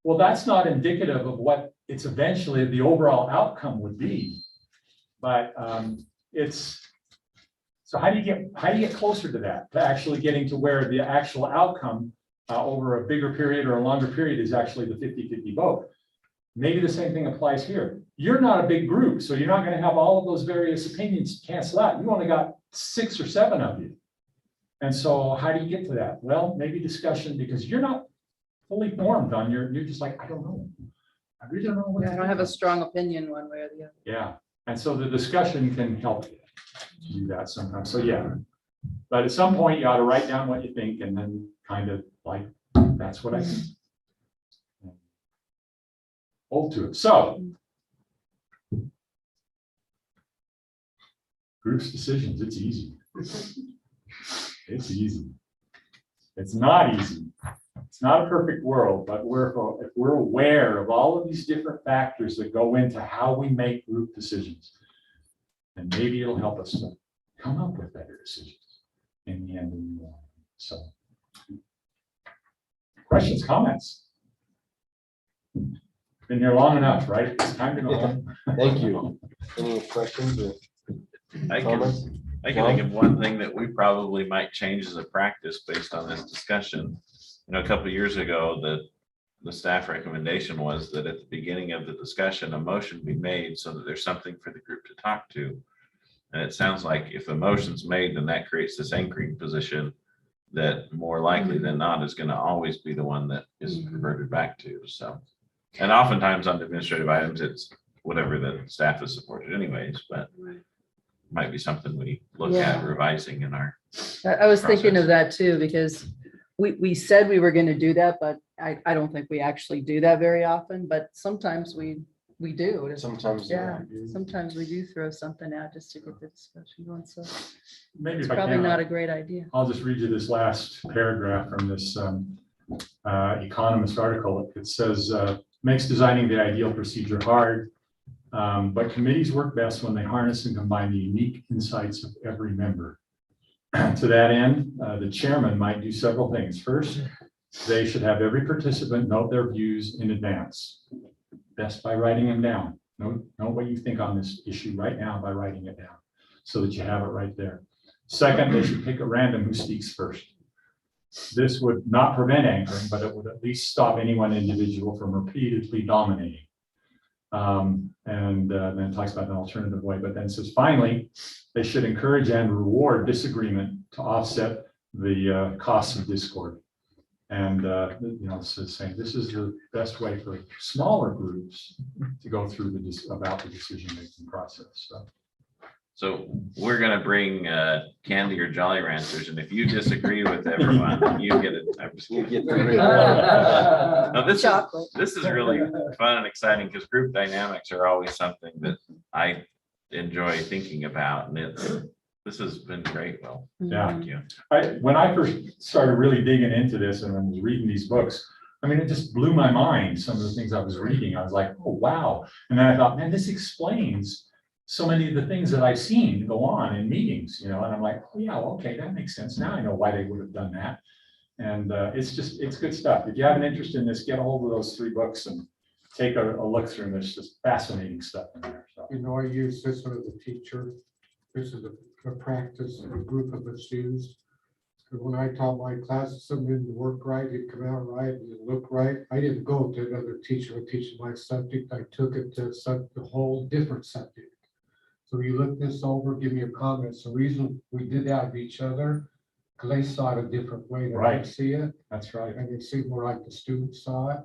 Well, that's not indicative of what it's eventually the overall outcome would be. But so how do you get closer to that, to actually getting to where the actual outcome over a bigger period or a longer period is actually the 50-50 vote? Maybe the same thing applies here. You're not a big group, so you're not going to have all of those various opinions cancel out. You only got 6 or 7 of you. And so how do you get to that? Well, maybe discussion, because you're not fully formed on you're just like, I don't know. I really don't know what Yeah, to I don't do. have a strong opinion one way or the other. Yeah, and so the discussion can help you to do that sometimes. So yeah, but at some point you ought to write down what you think and then kind of like, that's what I think. Hold to it. So groups decisions, it's easy. It's easy. It's not easy. It's not a perfect world, but if we're aware of all of these different factors that go into how we make group decisions, then maybe it'll help us to come up with better decisions in the end of the day. So, questions, comments? Been here long enough, right? It's time to go home. Thank you. Any questions or I comments? can think of one thing that we probably might change as a practice based on this discussion. You know, a couple of years ago, the staff recommendation was that at the beginning of the discussion, a motion be made so that there's something for the group to talk to. And it sounds like if a motion's made, then that creates this anchoring position that more likely than not is going to always be the one that is reverted back to. So, and oftentimes on administrative items, it's whatever the staff has supported anyways, but might be something we look at revising in our. I was thinking of process. that too, because we said we were going to do that, but I don't think we actually do that very often, but sometimes we do. Sometimes. Yeah, sometimes we do throw something out just to get the discussion going. So Maybe it's if I probably can, not a great idea. I'll just read you this last paragraph from this Economist article. It says, makes designing the ideal procedure hard, but committees work best when they harness and combine the unique insights of every member. To that end, the chairman might do several things. First, they should have every participant note their views in advance, best by writing them down. Know what you think on this issue right now by writing it down so that you have it right there. Second, they should pick at random who speaks first. This would not prevent anchoring, but it would at least stop any one individual from repeatedly dominating. Then it talks about an alternative way, but then says, finally, they should encourage and reward disagreement to offset the costs of discord. And, this is saying this is the best way for smaller groups to go through about the decision-making process. So we're gonna bring candy or Jolly Ranchers, and if you disagree with everyone, you get it. I'm just You kidding. get the No, Chocolate. this is really fun and exciting because group dynamics are always something that I enjoy thinking about, and this has been great. Well, Yeah. thank you. When I first started really digging into this and I was reading these books, I mean, it just blew my mind, some of the things I was reading. I was like, oh, wow. And then I thought, man, this explains so many of the things that I've seen go on in meetings, and I'm like, oh, yeah, okay, that makes sense. Now I know why they would have done that. And it's good stuff. If you have an interest in this, get a hold of those 3 books and take a look through them. There's just fascinating stuff in there. So. I use this one as a teacher. This is a practice a group of us use. Because when I taught my classes, something didn't work right, it'd come out right, it didn't look right. I didn't go to another teacher who teaching my subject. I took it to the whole different subject. So you look this over, give me your comments. The reason we did that with each other, because they saw it a different way than I Right. see it. That's right. And it seemed more like the students saw it.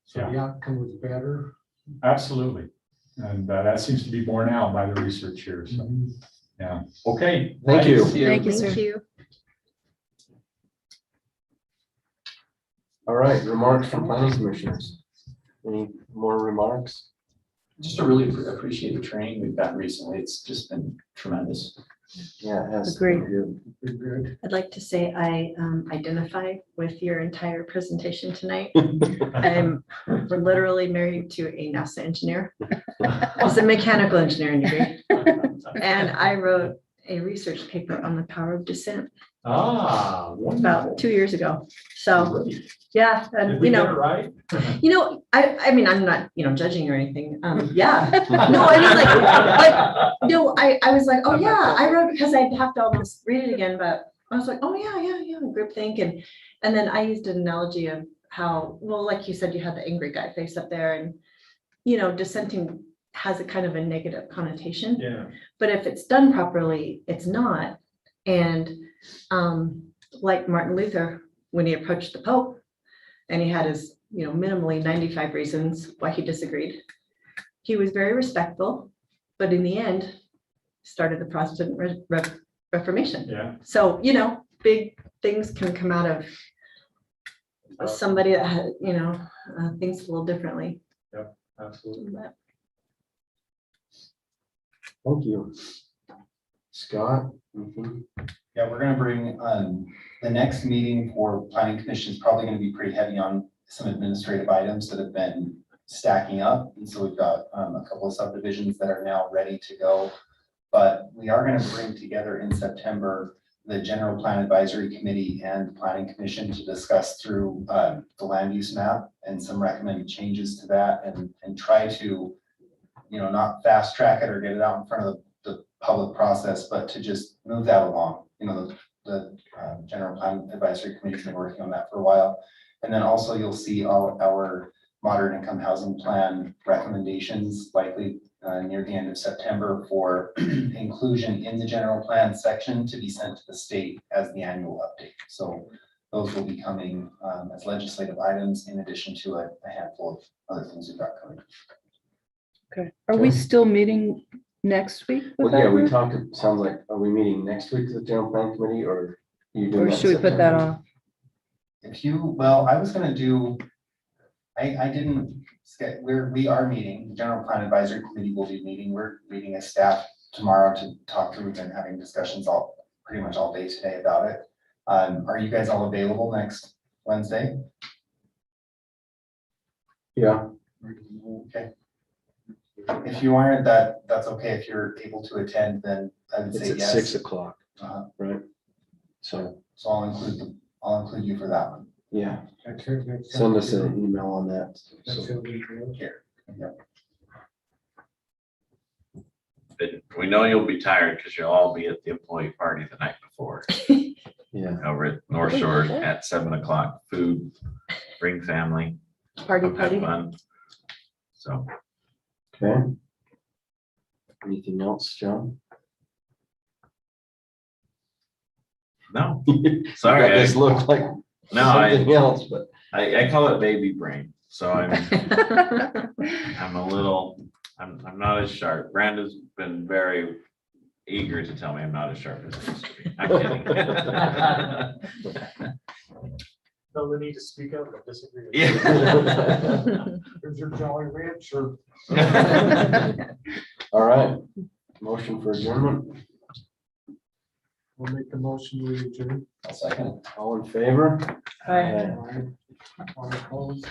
So Yeah. the outcome was better. Absolutely. And that seems to be borne out by the research here. So, yeah. Okay. Thank you. Thank you, sir. Thank you. All right, remarks from planning commissioners. Any more remarks? Just to really appreciate the training we've gotten recently. It's just been tremendous. Yeah, it has. Agreed. Pretty good. I'd like to say I identify with your entire presentation tonight. We're literally married to a NASA engineer. It's a mechanical engineering degree. And I wrote a research paper on the power of dissent Ah, about 2 years ago. So, Great. yeah, Did and we get it right? I mean, I'm not, judging or anything. Yeah. No, I mean, like, no, I was like, oh, yeah, I wrote because I'd have to almost read it again, but I was like, oh, yeah, group think. And then I used an analogy of how, well, like you said, you had the angry guy face up there and, dissenting has a kind of a negative connotation. Yeah. But if it's done properly, it's not. And like Martin Luther, when he approached the Pope and he had his, minimally 95 reasons why he disagreed, he was very respectful, but in the end, started the Protestant Reformation. Yeah. So, big things can come out of somebody that had, thinks a little differently. Absolutely. But Thank you. Scott? anything? Yeah, we're gonna bring, the next meeting for planning commission is probably gonna be pretty heavy on some administrative items that have been stacking up. And so we've got, a couple of subdivisions that are now ready to go. But we are gonna bring together in September, the general plan advisory committee and planning commission to discuss through, the land use map and some recommended changes to that and try to, not fast track it or get it out in front of the public process, but to just move that along. The general plan advisory committee's been working on that for a while. And then also you'll see all our moderate income housing plan recommendations likely near the end of September for inclusion in the general plan section to be sent to the state as the annual update. So those will be coming as legislative items in addition to a handful of other things we've got coming. Okay. Are we still meeting next week? with Well, yeah, that we group? talked, it sounds like, are we meeting next week to the general plan committee or? you doing Or that should we put that September? off? Well, I was gonna do, I didn't, we are meeting, the general plan advisory committee will be meeting, we're meeting as staff tomorrow to talk through and having discussions pretty much all day today about it. Are you guys all available next Wednesday? Yeah, Okay. If you aren't, that's okay. If you're able to attend, then I would it's say at yes. 6 o'clock, Uh-huh. right? So, So I'll include you for that one. yeah, That's it, that's send us something. an email on that. That's So, it, we do. Here. Yep. But we know you'll be tired because you'll all be at the employee party the night before yeah, over at North Shore at 7 o'clock. Food, bring family, party, have party. fun. So, okay. Anything else, John? no, You got sorry. this look like No, something else, but I call it baby brain. So I'm I'm not as sharp. Branda's been very eager to tell me I'm not as sharp as I used to be. I'm kidding. No, we need to speak up or disagree. Yeah. Here's your Jolly Rancher. all right. Motion for adjournment. We'll make the motion, we adjourn. I'll second. All in favor? Hi. Aye. All opposed?